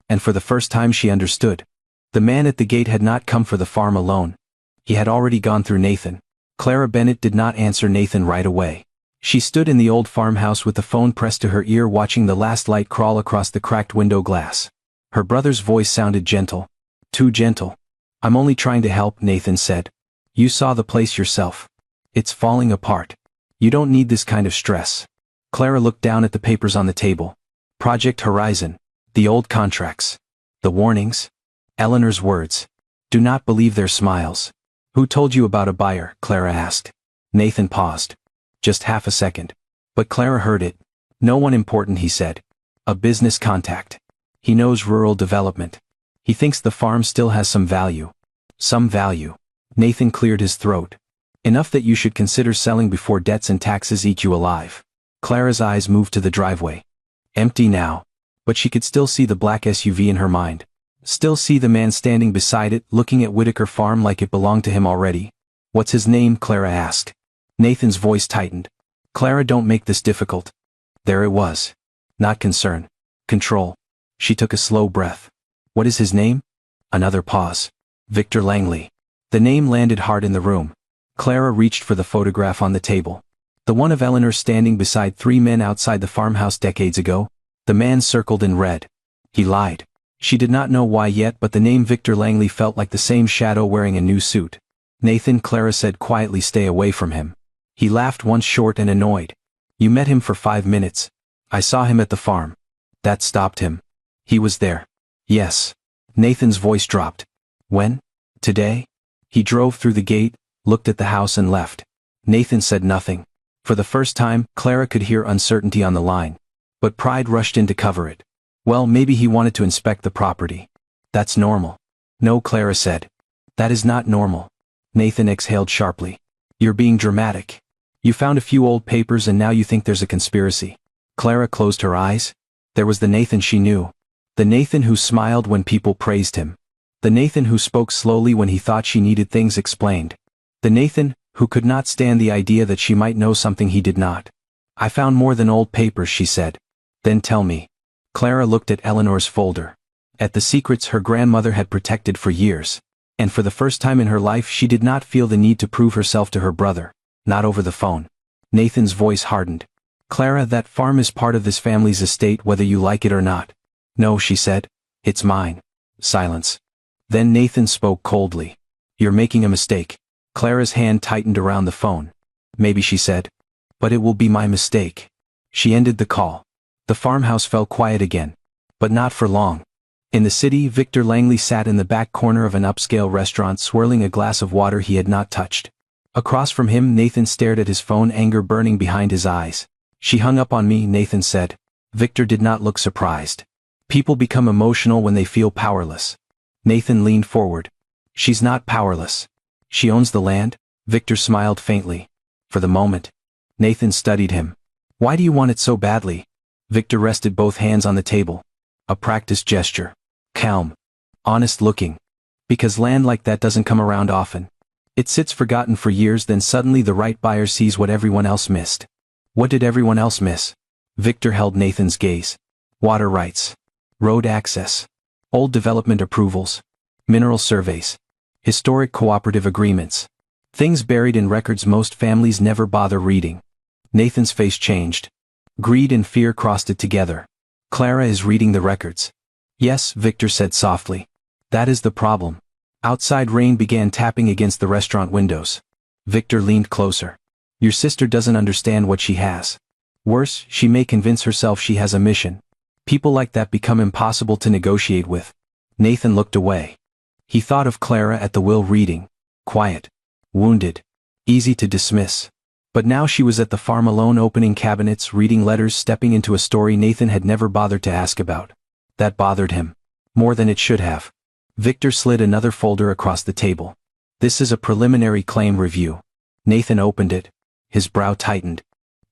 And for the first time she understood. The man at the gate had not come for the farm alone. He had already gone through Nathan. Clara Bennett did not answer Nathan right away. She stood in the old farmhouse with the phone pressed to her ear, watching the last light crawl across the cracked window glass. Her brother's voice sounded gentle. Too gentle. I'm only trying to help, Nathan said. You saw the place yourself. It's falling apart. You don't need this kind of stress. Clara looked down at the papers on the table. Project Horizon. The old contracts. The warnings. Eleanor's words. Do not believe their smiles. Who told you about a buyer? Clara asked. Nathan paused. Just half a second. But Clara heard it. No one important, he said. A business contact. He knows rural development. He thinks the farm still has some value. Some value. Nathan cleared his throat. Enough that you should consider selling before debts and taxes eat you alive. Clara's eyes moved to the driveway. Empty now. But she could still see the black SUV in her mind. Still see the man standing beside it, looking at Whitaker Farm like it belonged to him already. What's his name? Clara asked. Nathan's voice tightened. Clara, don't make this difficult. There it was. Not concern. Control. She took a slow breath. What is his name? Another pause. Victor Langley. The name landed hard in the room. Clara reached for the photograph on the table. The one of Eleanor standing beside 3 men outside the farmhouse decades ago. The man circled in red. He lied. She did not know why yet, but the name Victor Langley felt like the same shadow wearing a new suit. Nathan, Clara said quietly, stay away from him. He laughed once, short and annoyed. You met him for 5 minutes. I saw him at the farm. That stopped him. He was there. Yes. Nathan's voice dropped. When? Today? He drove through the gate, looked at the house and left. Nathan said nothing. For the first time, Clara could hear uncertainty on the line. But pride rushed in to cover it. Well, maybe he wanted to inspect the property. That's normal. No, Clara said. That is not normal. Nathan exhaled sharply. You're being dramatic. You found a few old papers and now you think there's a conspiracy. Clara closed her eyes. There was the Nathan she knew. The Nathan who smiled when people praised him. The Nathan who spoke slowly when he thought she needed things explained. The Nathan who could not stand the idea that she might know something he did not. I found more than old papers, she said. Then tell me. Clara looked at Eleanor's folder. At the secrets her grandmother had protected for years. And for the first time in her life she did not feel the need to prove herself to her brother. Not over the phone. Nathan's voice hardened. Clara, that farm is part of this family's estate whether you like it or not. No, she said. It's mine. Silence. Then Nathan spoke coldly. You're making a mistake. Clara's hand tightened around the phone. Maybe, she said. But it will be my mistake. She ended the call. The farmhouse fell quiet again. But not for long. In the city, Victor Langley sat in the back corner of an upscale restaurant swirling a glass of water he had not touched. Across from him, Nathan stared at his phone, anger burning behind his eyes. She hung up on me, Nathan said. Victor did not look surprised. People become emotional when they feel powerless. Nathan leaned forward. She's not powerless. She owns the land. Victor smiled faintly. For the moment. Nathan studied him. Why do you want it so badly? Victor rested both hands on the table. A practiced gesture. Calm. Honest looking. Because land like that doesn't come around often. It sits forgotten for years, then suddenly the right buyer sees what everyone else missed. What did everyone else miss? Victor held Nathan's gaze. Water rights. Road access. Old development approvals. Mineral surveys. Historic cooperative agreements. Things buried in records most families never bother reading. Nathan's face changed. Greed and fear crossed it together. Clara is reading the records. Yes, Victor said softly. That is the problem. Outside rain began tapping against the restaurant windows. Victor leaned closer. Your sister doesn't understand what she has. Worse, she may convince herself she has a mission. People like that become impossible to negotiate with. Nathan looked away. He thought of Clara at the will reading. Quiet. Wounded. Easy to dismiss. But now she was at the farm alone, opening cabinets, reading letters, stepping into a story Nathan had never bothered to ask about. That bothered him. More than it should have. Victor slid another folder across the table. This is a preliminary claim review. Nathan opened it. His brow tightened.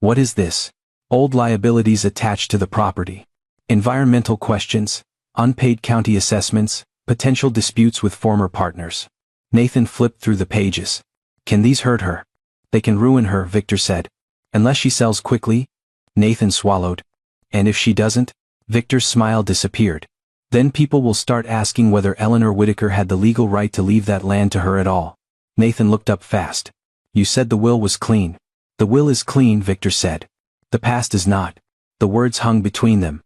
What is this? Old liabilities attached to the property. Environmental questions, unpaid county assessments, potential disputes with former partners. Nathan flipped through the pages. Can these hurt her? They can ruin her, Victor said. Unless she sells quickly? Nathan swallowed. And if she doesn't? Victor's smile disappeared. Then people will start asking whether Eleanor Whitaker had the legal right to leave that land to her at all. Nathan looked up fast. You said the will was clean. The will is clean, Victor said. The past is not. The words hung between them.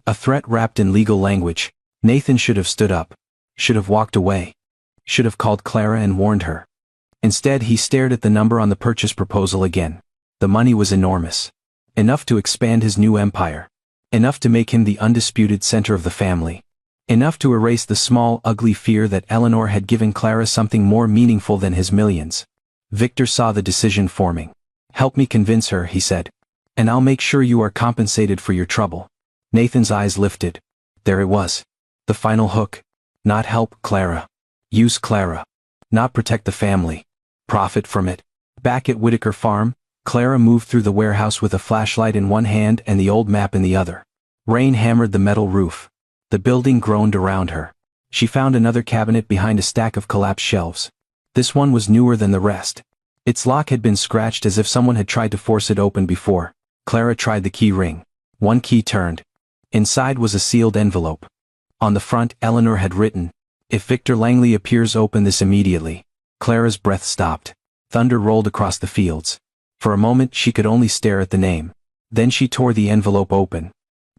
A threat wrapped in legal language. Nathan should have stood up. Should have walked away. Should have called Clara and warned her. Instead, he stared at the number on the purchase proposal again. The money was enormous. Enough to expand his new empire. Enough to make him the undisputed center of the family. Enough to erase the small, ugly fear that Eleanor had given Clara something more meaningful than his millions. Victor saw the decision forming. Help me convince her, he said. And I'll make sure you are compensated for your trouble. Nathan's eyes lifted. There it was. The final hook. Not help Clara. Use Clara. Not protect the family. Profit from it. Back at Whitaker Farm, Clara moved through the warehouse with a flashlight in one hand and the old map in the other. Rain hammered the metal roof. The building groaned around her. She found another cabinet behind a stack of collapsed shelves. This one was newer than the rest. Its lock had been scratched as if someone had tried to force it open before. Clara tried the key ring. One key turned. Inside was a sealed envelope. On the front, Eleanor had written, "If Victor Langley appears, open this immediately." Clara's breath stopped. Thunder rolled across the fields. For a moment she could only stare at the name. Then she tore the envelope open.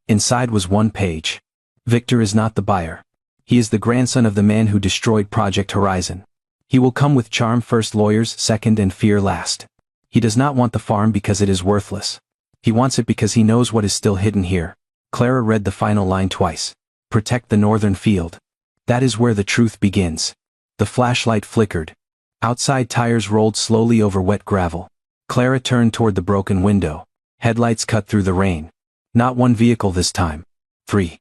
Inside was one page. Victor is not the buyer. He is the grandson of the man who destroyed Project Horizon. He will come with charm first, lawyers second, and fear last. He does not want the farm because it is worthless. He wants it because he knows what is still hidden here. Clara read the final line twice. Protect the northern field. That is where the truth begins. The flashlight flickered. Outside tires rolled slowly over wet gravel. Clara turned toward the broken window. Headlights cut through the rain. Not one vehicle this time. 3.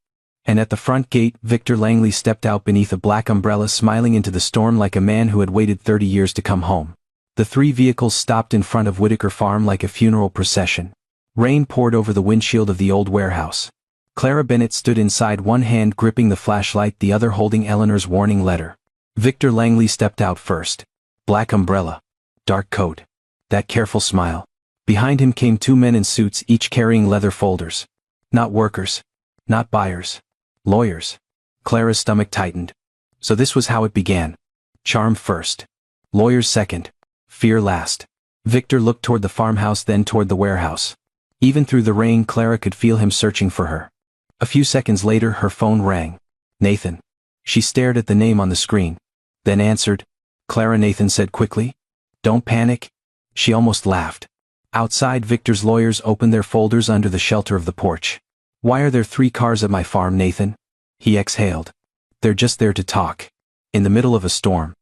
And at the front gate, Victor Langley stepped out beneath a black umbrella, smiling into the storm like a man who had waited 30 years to come home. The 3 vehicles stopped in front of Whitaker Farm like a funeral procession. Rain poured over the windshield of the old warehouse. Clara Bennett stood inside, one hand gripping the flashlight, the other holding Eleanor's warning letter. Victor Langley stepped out first. Black umbrella. Dark coat. That careful smile. Behind him came 2 men in suits, each carrying leather folders. Not workers. Not buyers. Lawyers. Clara's stomach tightened. So this was how it began. Charm first. Lawyers second. Fear last. Victor looked toward the farmhouse, then toward the warehouse. Even through the rain, Clara could feel him searching for her. A few seconds later, her phone rang. Nathan. She stared at the name on the screen. Then answered. Clara, Nathan said quickly. Don't panic. She almost laughed. Outside, Victor's lawyers opened their folders under the shelter of the porch. Why are there 3 cars at my farm, Nathan? He exhaled. They're just there to talk. In the middle of a storm.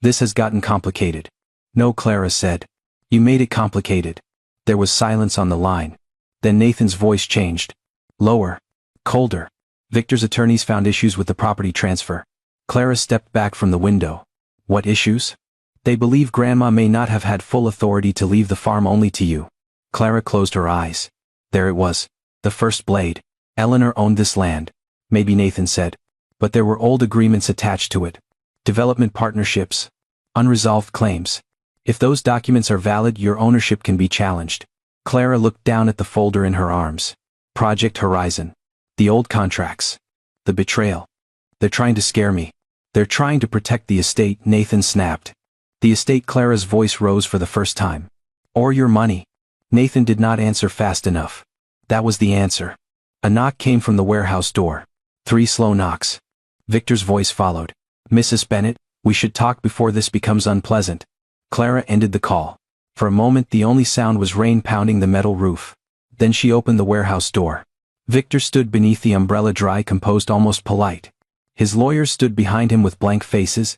This has gotten complicated. No, Clara said. You made it complicated. There was silence on the line. Then Nathan's voice changed. Lower. Colder. Victor's attorneys found issues with the property transfer. Clara stepped back from the window. What issues? They believe Grandma may not have had full authority to leave the farm only to you. Clara closed her eyes. There it was. The first blade. Eleanor owned this land. Maybe, Nathan said. But there were old agreements attached to it. Development partnerships. Unresolved claims. If those documents are valid, your ownership can be challenged. Clara looked down at the folder in her arms. Project Horizon. The old contracts. The betrayal. They're trying to scare me. They're trying to protect the estate, Nathan snapped. The estate, Clara's voice rose for the first time. Or your money. Nathan did not answer fast enough. That was the answer. A knock came from the warehouse door. 3 slow knocks. Victor's voice followed. Mrs. Bennett, we should talk before this becomes unpleasant. Clara ended the call. For a moment the only sound was rain pounding the metal roof. Then she opened the warehouse door. Victor stood beneath the umbrella, dry, composed, almost polite. His lawyers stood behind him with blank faces.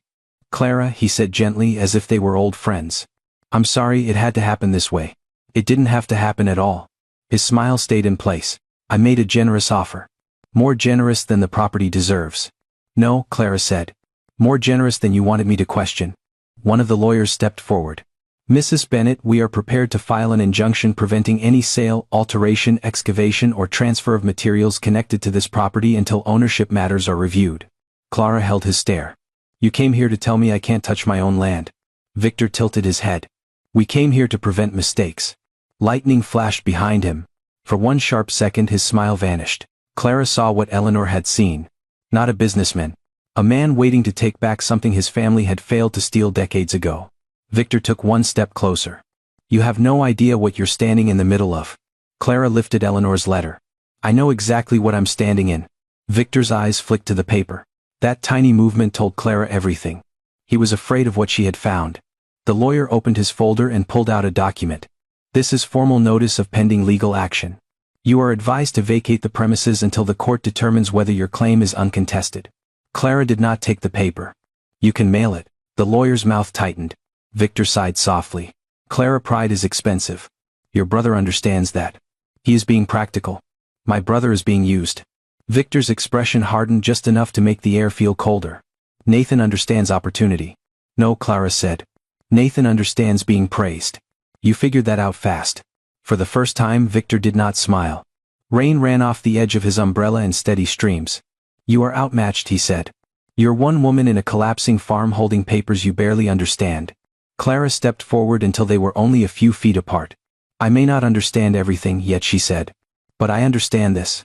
Clara, he said gently, as if they were old friends. I'm sorry it had to happen this way. It didn't have to happen at all. His smile stayed in place. I made a generous offer. More generous than the property deserves. No, Clara said. More generous than you wanted me to question. One of the lawyers stepped forward. Mrs. Bennett, we are prepared to file an injunction preventing any sale, alteration, excavation, or transfer of materials connected to this property until ownership matters are reviewed. Clara held his stare. You came here to tell me I can't touch my own land. Victor tilted his head. We came here to prevent mistakes. Lightning flashed behind him. For one sharp second his smile vanished. Clara saw what Eleanor had seen. Not a businessman. A man waiting to take back something his family had failed to steal decades ago. Victor took one step closer. You have no idea what you're standing in the middle of. Clara lifted Eleanor's letter. I know exactly what I'm standing in. Victor's eyes flicked to the paper. That tiny movement told Clara everything. He was afraid of what she had found. The lawyer opened his folder and pulled out a document. This is formal notice of pending legal action. You are advised to vacate the premises until the court determines whether your claim is uncontested. Clara did not take the paper. You can mail it. The lawyer's mouth tightened. Victor sighed softly. Clara, pride is expensive. Your brother understands that. He is being practical. My brother is being used. Victor's expression hardened just enough to make the air feel colder. Nathan understands opportunity. No, Clara said. Nathan understands being praised. You figured that out fast. For the first time, Victor did not smile. Rain ran off the edge of his umbrella in steady streams. You are outmatched, he said. You're one woman in a collapsing farm holding papers you barely understand. Clara stepped forward until they were only a few feet apart. I may not understand everything yet, she said. But I understand this.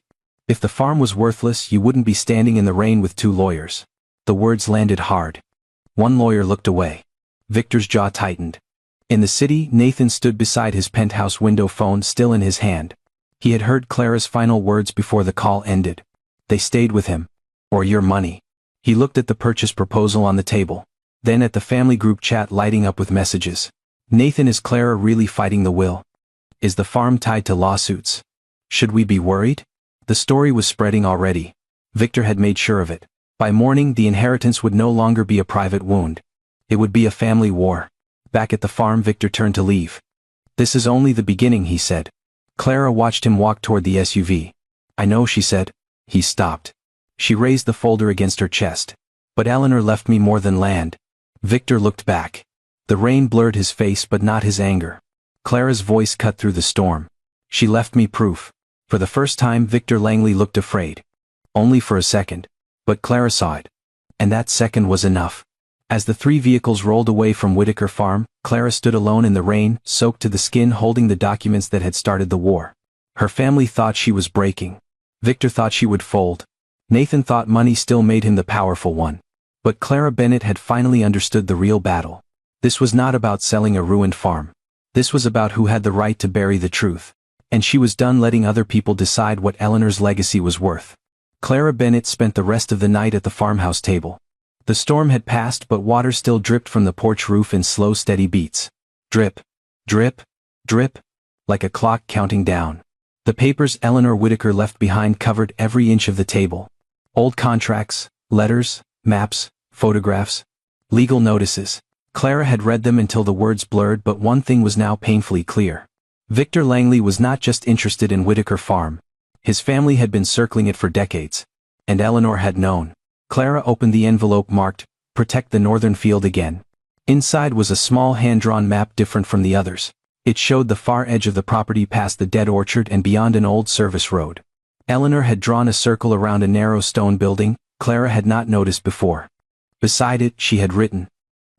If the farm was worthless, you wouldn't be standing in the rain with 2 lawyers. The words landed hard. One lawyer looked away. Victor's jaw tightened. In the city, Nathan stood beside his penthouse window, phone still in his hand. He had heard Clara's final words before the call ended. They stayed with him. Or your money. He looked at the purchase proposal on the table. Then at the family group chat lighting up with messages. Nathan, is Clara really fighting the will? Is the farm tied to lawsuits? Should we be worried? The story was spreading already. Victor had made sure of it. By morning, the inheritance would no longer be a private wound. It would be a family war. Back at the farm, Victor turned to leave. This is only the beginning, he said. Clara watched him walk toward the SUV. I know, she said. He stopped. She raised the folder against her chest. But Eleanor left me more than land. Victor looked back. The rain blurred his face but not his anger. Clara's voice cut through the storm. She left me proof. For the first time, Victor Langley looked afraid. Only for a second. But Clara saw it. And that second was enough. As the 3 vehicles rolled away from Whitaker Farm, Clara stood alone in the rain, soaked to the skin, holding the documents that had started the war. Her family thought she was breaking. Victor thought she would fold. Nathan thought money still made him the powerful one. But Clara Bennett had finally understood the real battle. This was not about selling a ruined farm. This was about who had the right to bury the truth. And she was done letting other people decide what Eleanor's legacy was worth. Clara Bennett spent the rest of the night at the farmhouse table. The storm had passed, but water still dripped from the porch roof in slow, steady beats. Drip, drip, drip, like a clock counting down. The papers Eleanor Whitaker left behind covered every inch of the table. Old contracts, letters, maps, photographs, legal notices. Clara had read them until the words blurred, but one thing was now painfully clear. Victor Langley was not just interested in Whitaker Farm. His family had been circling it for decades. And Eleanor had known. Clara opened the envelope marked, "Protect the Northern Field Again." Inside was a small hand-drawn map different from the others. It showed the far edge of the property past the dead orchard and beyond an old service road. Eleanor had drawn a circle around a narrow stone building Clara had not noticed before. Beside it, she had written,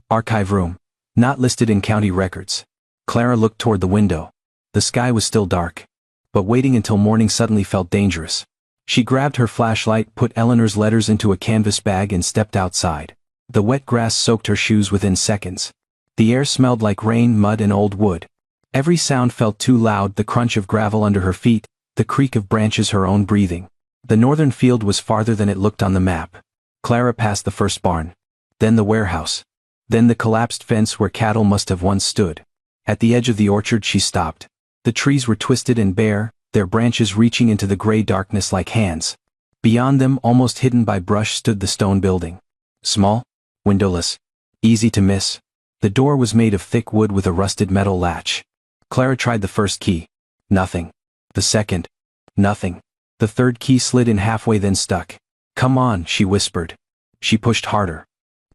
"Archive Room. Not listed in county records." Clara looked toward the window. The sky was still dark. But waiting until morning suddenly felt dangerous. She grabbed her flashlight, put Eleanor's letters into a canvas bag and stepped outside. The wet grass soaked her shoes within seconds. The air smelled like rain, mud and old wood. Every sound felt too loud, the crunch of gravel under her feet, the creak of branches, her own breathing. The northern field was farther than it looked on the map. Clara passed the first barn. Then the warehouse. Then the collapsed fence where cattle must have once stood. At the edge of the orchard she stopped. The trees were twisted and bare, their branches reaching into the gray darkness like hands. Beyond them, almost hidden by brush, stood the stone building. Small, windowless, easy to miss. The door was made of thick wood with a rusted metal latch. Clara tried the first key. Nothing. The second. Nothing. The third key slid in halfway, then stuck. "Come on," she whispered. She pushed harder.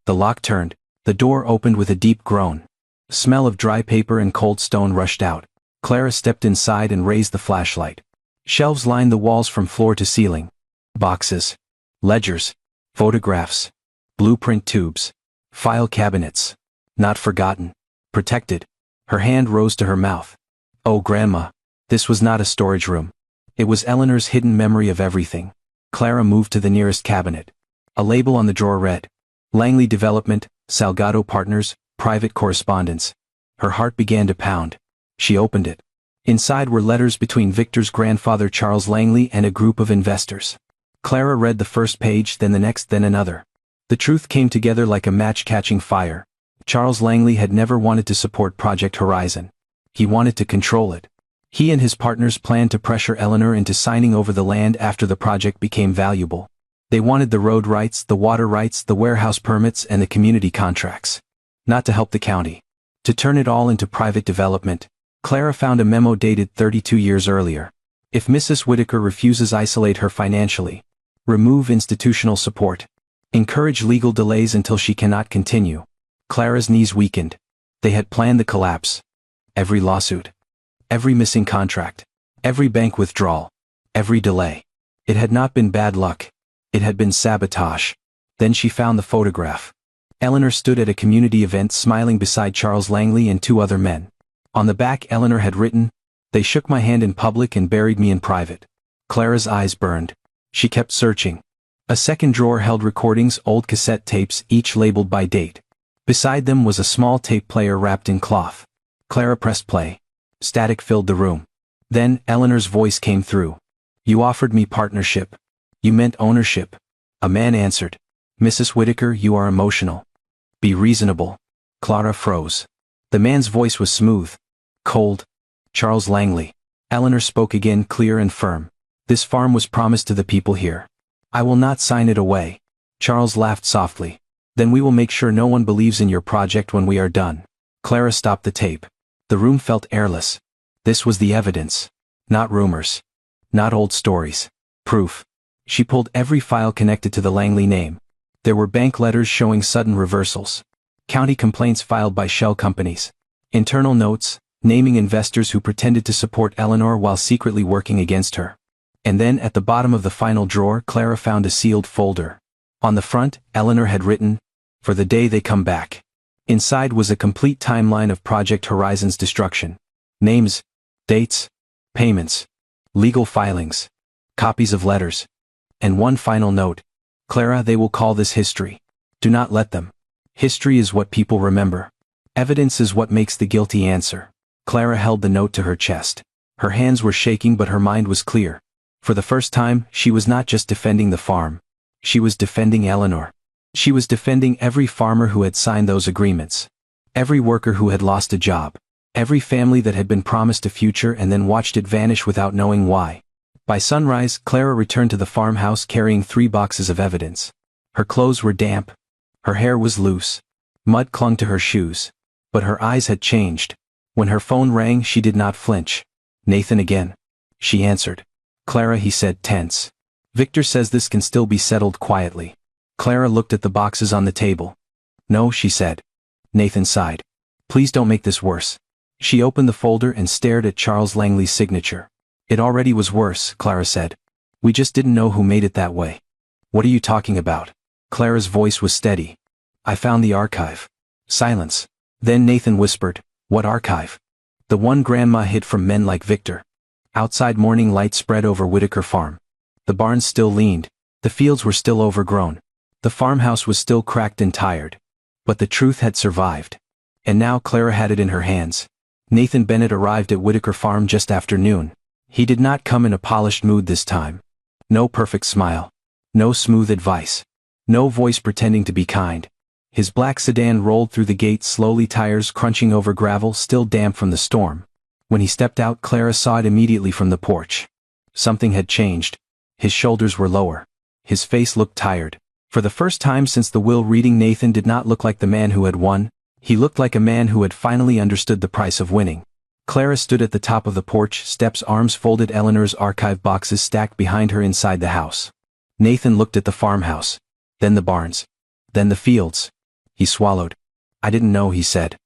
The lock turned. The door opened with a deep groan. A smell of dry paper and cold stone rushed out. Clara stepped inside and raised the flashlight. Shelves lined the walls from floor to ceiling. Boxes. Ledgers. Photographs. Blueprint tubes. File cabinets. Not forgotten. Protected. Her hand rose to her mouth. Oh, Grandma. This was not a storage room. It was Eleanor's hidden memory of everything. Clara moved to the nearest cabinet. A label on the drawer read, "Langley Development, Salgado Partners, Private Correspondence." Her heart began to pound. She opened it. Inside were letters between Victor's grandfather Charles Langley and a group of investors. Clara read the first page, then the next, then another. The truth came together like a match catching fire. Charles Langley had never wanted to support Project Horizon. He wanted to control it. He and his partners planned to pressure Eleanor into signing over the land after the project became valuable. They wanted the road rights, the water rights, the warehouse permits, and the community contracts. Not to help the county. To turn it all into private development. Clara found a memo dated 32 years earlier. If Mrs. Whitaker refuses, isolate her financially. Remove institutional support. Encourage legal delays until she cannot continue. Clara's knees weakened. They had planned the collapse. Every lawsuit. Every missing contract. Every bank withdrawal. Every delay. It had not been bad luck. It had been sabotage. Then she found the photograph. Eleanor stood at a community event smiling beside Charles Langley and two other men. On the back, Eleanor had written, "They shook my hand in public and buried me in private." Clara's eyes burned. She kept searching. A second drawer held recordings, old cassette tapes, each labeled by date. Beside them was a small tape player wrapped in cloth. Clara pressed play. Static filled the room. Then, Eleanor's voice came through. "You offered me partnership. You meant ownership." A man answered. "Mrs. Whitaker, you are emotional. Be reasonable." Clara froze. The man's voice was smooth. Cold. "Charles Langley." Eleanor spoke again, clear and firm. "This farm was promised to the people here. I will not sign it away." Charles laughed softly. "Then we will make sure no one believes in your project when we are done." Clara stopped the tape. The room felt airless. This was the evidence. Not rumors. Not old stories. Proof. She pulled every file connected to the Langley name. There were bank letters showing sudden reversals. County complaints filed by shell companies. Internal notes, naming investors who pretended to support Eleanor while secretly working against her. And then at the bottom of the final drawer, Clara found a sealed folder. On the front, Eleanor had written, "For the day they come back." Inside was a complete timeline of Project Horizon's destruction. Names, dates, payments, legal filings, copies of letters. And one final note. "Clara, they will call this history. Do not let them. History is what people remember. Evidence is what makes the guilty answer." Clara held the note to her chest. Her hands were shaking, but her mind was clear. For the first time, she was not just defending the farm. She was defending Eleanor. She was defending every farmer who had signed those agreements. Every worker who had lost a job. Every family that had been promised a future and then watched it vanish without knowing why. By sunrise, Clara returned to the farmhouse carrying 3 boxes of evidence. Her clothes were damp. Her hair was loose. Mud clung to her shoes. But her eyes had changed. When her phone rang, she did not flinch. Nathan again. She answered. Clara, he said, tense. Victor says this can still be settled quietly. Clara looked at the boxes on the table. No, she said. Nathan sighed. Please don't make this worse. She opened the folder and stared at Charles Langley's signature. It already was worse, Clara said. We just didn't know who made it that way. What are you talking about? Clara's voice was steady. I found the archive. Silence. Then Nathan whispered, what archive? The one Grandma hid from men like Victor. Outside morning light spread over Whitaker Farm. The barns still leaned. The fields were still overgrown. The farmhouse was still cracked and tired. But the truth had survived. And now Clara had it in her hands. Nathan Bennett arrived at Whitaker Farm just after noon. He did not come in a polished mood this time. No perfect smile. No smooth advice. No voice pretending to be kind. His black sedan rolled through the gate slowly, tires crunching over gravel still damp from the storm. When he stepped out, Clara saw it immediately from the porch. Something had changed. His shoulders were lower. His face looked tired. For the first time since the will reading, Nathan did not look like the man who had won. He looked like a man who had finally understood the price of winning. Clara stood at the top of the porch steps, arms folded, Eleanor's archive boxes stacked behind her inside the house. Nathan looked at the farmhouse. Then the barns. Then the fields. He swallowed. I didn't know, he said.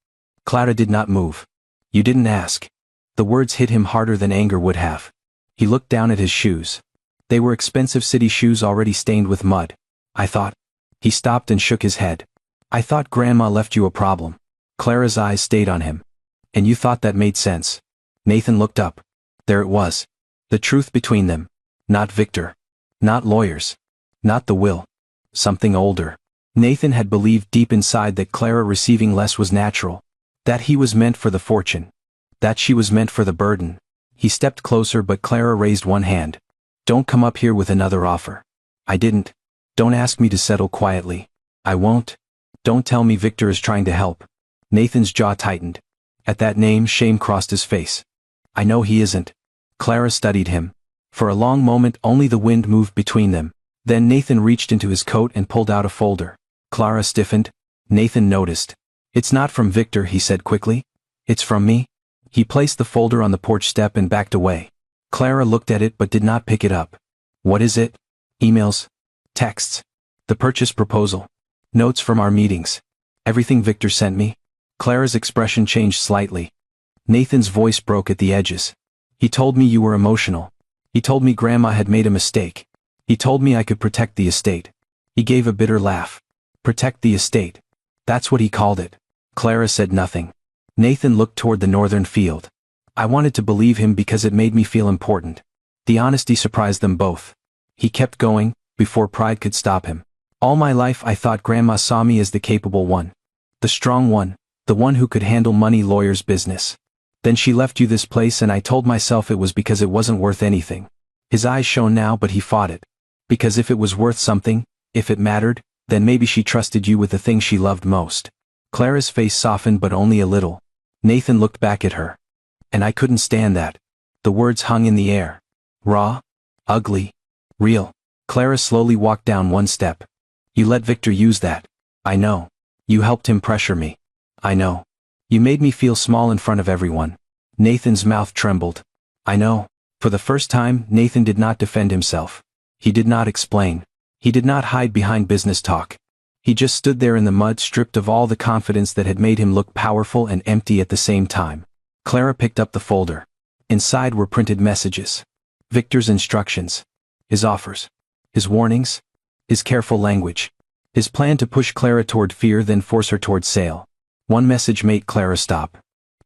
Clara did not move. You didn't ask. The words hit him harder than anger would have. He looked down at his shoes. They were expensive city shoes already stained with mud. I thought. He stopped and shook his head. I thought Grandma left you a problem. Clara's eyes stayed on him. And you thought that made sense. Nathan looked up. There it was. The truth between them. Not Victor. Not lawyers. Not the will. Something older. Nathan had believed deep inside that Clara receiving less was natural. That he was meant for the fortune. That she was meant for the burden. He stepped closer, but Clara raised one hand. Don't come up here with another offer. I didn't. Don't ask me to settle quietly. I won't. Don't tell me Victor is trying to help. Nathan's jaw tightened. At that name, shame crossed his face. I know he isn't. Clara studied him. For a long moment only the wind moved between them. Then Nathan reached into his coat and pulled out a folder. Clara stiffened. Nathan noticed. It's not from Victor, he said quickly. It's from me. He placed the folder on the porch step and backed away. Clara looked at it but did not pick it up. What is it? Emails. Texts. The purchase proposal. Notes from our meetings. Everything Victor sent me. Clara's expression changed slightly. Nathan's voice broke at the edges. He told me you were emotional. He told me Grandma had made a mistake. He told me I could protect the estate. He gave a bitter laugh. Protect the estate. That's what he called it. Clara said nothing. Nathan looked toward the northern field. I wanted to believe him because it made me feel important. The honesty surprised them both. He kept going, before pride could stop him. All my life I thought Grandma saw me as the capable one. The strong one, the one who could handle money, lawyers, business. Then she left you this place and I told myself it was because it wasn't worth anything. His eyes shone now, but he fought it. Because if it was worth something, if it mattered, then maybe she trusted you with the thing she loved most. Clara's face softened, but only a little. Nathan looked back at her. And I couldn't stand that. The words hung in the air. Raw. Ugly. Real. Clara slowly walked down one step. You let Victor use that. I know. You helped him pressure me. I know. You made me feel small in front of everyone. Nathan's mouth trembled. I know. For the first time, Nathan did not defend himself. He did not explain. He did not hide behind business talk. He just stood there in the mud, stripped of all the confidence that had made him look powerful and empty at the same time. Clara picked up the folder. Inside were printed messages. Victor's instructions. His offers. His warnings. His careful language. His plan to push Clara toward fear, then force her toward sale. One message made Clara stop.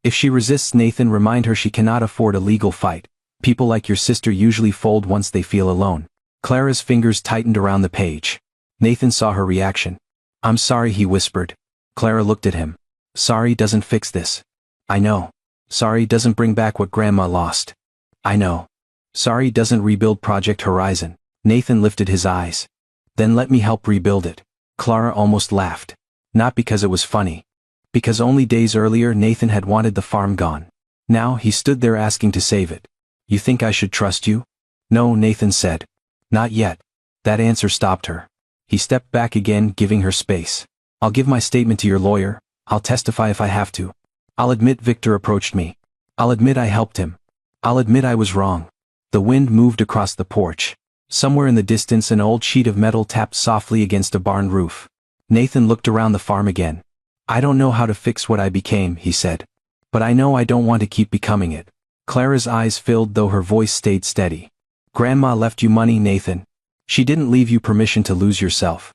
If she resists Nathan, remind her she cannot afford a legal fight. People like your sister usually fold once they feel alone. Clara's fingers tightened around the page. Nathan saw her reaction. I'm sorry, he whispered. Clara looked at him. Sorry doesn't fix this. I know. Sorry doesn't bring back what Grandma lost. I know. Sorry doesn't rebuild Project Horizon. Nathan lifted his eyes. Then let me help rebuild it. Clara almost laughed. Not because it was funny. Because only days earlier Nathan had wanted the farm gone. Now he stood there asking to save it. You think I should trust you? No, Nathan said. Not yet. That answer stopped her. He stepped back again, giving her space. I'll give my statement to your lawyer, I'll testify if I have to. I'll admit Victor approached me. I'll admit I helped him. I'll admit I was wrong. The wind moved across the porch. Somewhere in the distance an old sheet of metal tapped softly against a barn roof. Nathan looked around the farm again. I don't know how to fix what I became, he said. But I know I don't want to keep becoming it. Clara's eyes filled though her voice stayed steady. Grandma left you money, Nathan. She didn't leave you permission to lose yourself.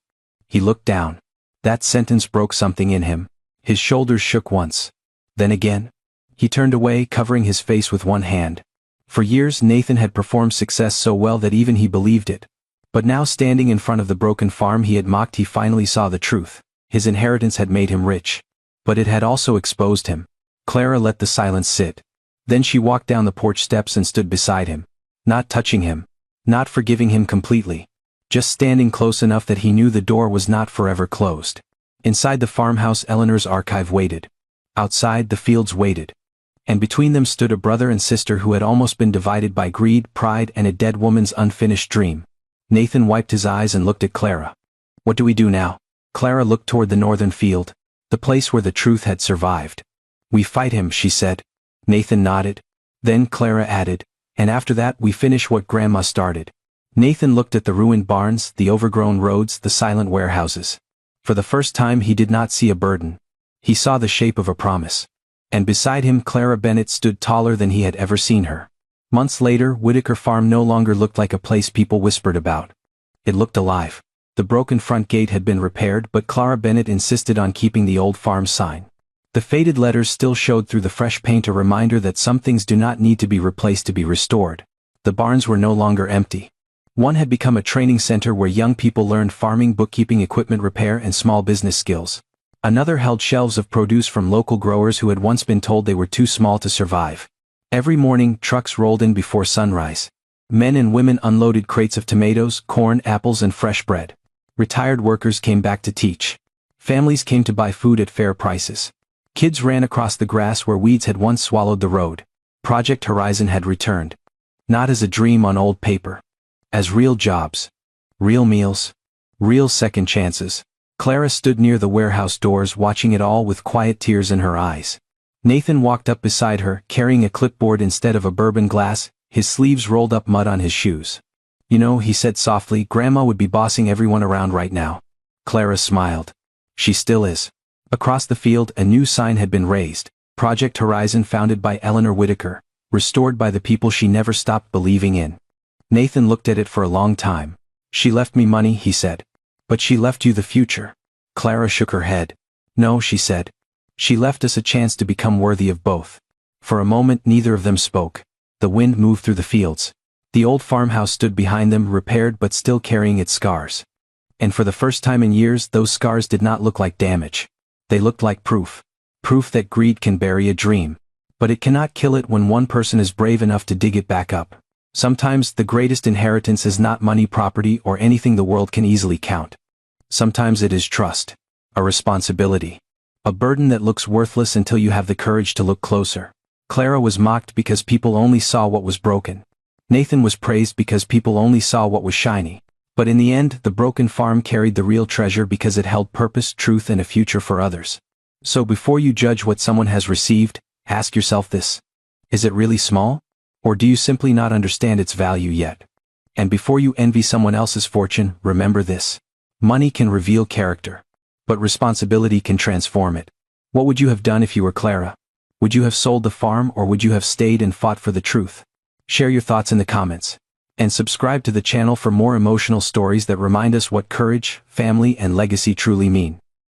He looked down. That sentence broke something in him. His shoulders shook once. Then again. He turned away, covering his face with one hand. For years Nathan had performed success so well that even he believed it. But now standing in front of the broken farm he had mocked, he finally saw the truth. His inheritance had made him rich. But it had also exposed him. Clara let the silence sit. Then she walked down the porch steps and stood beside him. Not touching him. Not forgiving him completely. Just standing close enough that he knew the door was not forever closed. Inside the farmhouse Eleanor's archive waited. Outside the fields waited. And between them stood a brother and sister who had almost been divided by greed, pride, and a dead woman's unfinished dream. Nathan wiped his eyes and looked at Clara. What do we do now? Clara looked toward the northern field, the place where the truth had survived. We fight him, she said. Nathan nodded. Then Clara added, and after that we finish what Grandma started. Nathan looked at the ruined barns, the overgrown roads, the silent warehouses. For the first time he did not see a burden. He saw the shape of a promise. And beside him Clara Bennett stood taller than he had ever seen her. Months later, Whitaker Farm no longer looked like a place people whispered about. It looked alive. The broken front gate had been repaired, but Clara Bennett insisted on keeping the old farm sign. The faded letters still showed through the fresh paint, a reminder that some things do not need to be replaced to be restored. The barns were no longer empty. One had become a training center where young people learned farming, bookkeeping, equipment repair, and small business skills. Another held shelves of produce from local growers who had once been told they were too small to survive. Every morning, trucks rolled in before sunrise. Men and women unloaded crates of tomatoes, corn, apples, and fresh bread. Retired workers came back to teach. Families came to buy food at fair prices. Kids ran across the grass where weeds had once swallowed the road. Project Horizon had returned. Not as a dream on old paper. As real jobs. Real meals. Real second chances. Clara stood near the warehouse doors, watching it all with quiet tears in her eyes. Nathan walked up beside her, carrying a clipboard instead of a bourbon glass, his sleeves rolled up, mud on his shoes. You know, he said softly, Grandma would be bossing everyone around right now. Clara smiled. She still is. Across the field, a new sign had been raised. Project Horizon, founded by Eleanor Whitaker, restored by the people she never stopped believing in. Nathan looked at it for a long time. She left me money, he said. But she left you the future. Clara shook her head. No, she said. She left us a chance to become worthy of both. For a moment neither of them spoke. The wind moved through the fields. The old farmhouse stood behind them, repaired but still carrying its scars. And for the first time in years, those scars did not look like damage. They looked like proof. Proof that greed can bury a dream. But it cannot kill it when one person is brave enough to dig it back up. Sometimes the greatest inheritance is not money, property, or anything the world can easily count. Sometimes it is trust. A responsibility. A burden that looks worthless until you have the courage to look closer. Clara was mocked because people only saw what was broken. Nathan was praised because people only saw what was shiny. But in the end, the broken farm carried the real treasure because it held purpose, truth, and a future for others. So before you judge what someone has received, ask yourself this. Is it really small? Or do you simply not understand its value yet? And before you envy someone else's fortune, remember this. Money can reveal character. But responsibility can transform it. What would you have done if you were Clara? Would you have sold the farm, or would you have stayed and fought for the truth? Share your thoughts in the comments. And subscribe to the channel for more emotional stories that remind us what courage, family, and legacy truly mean.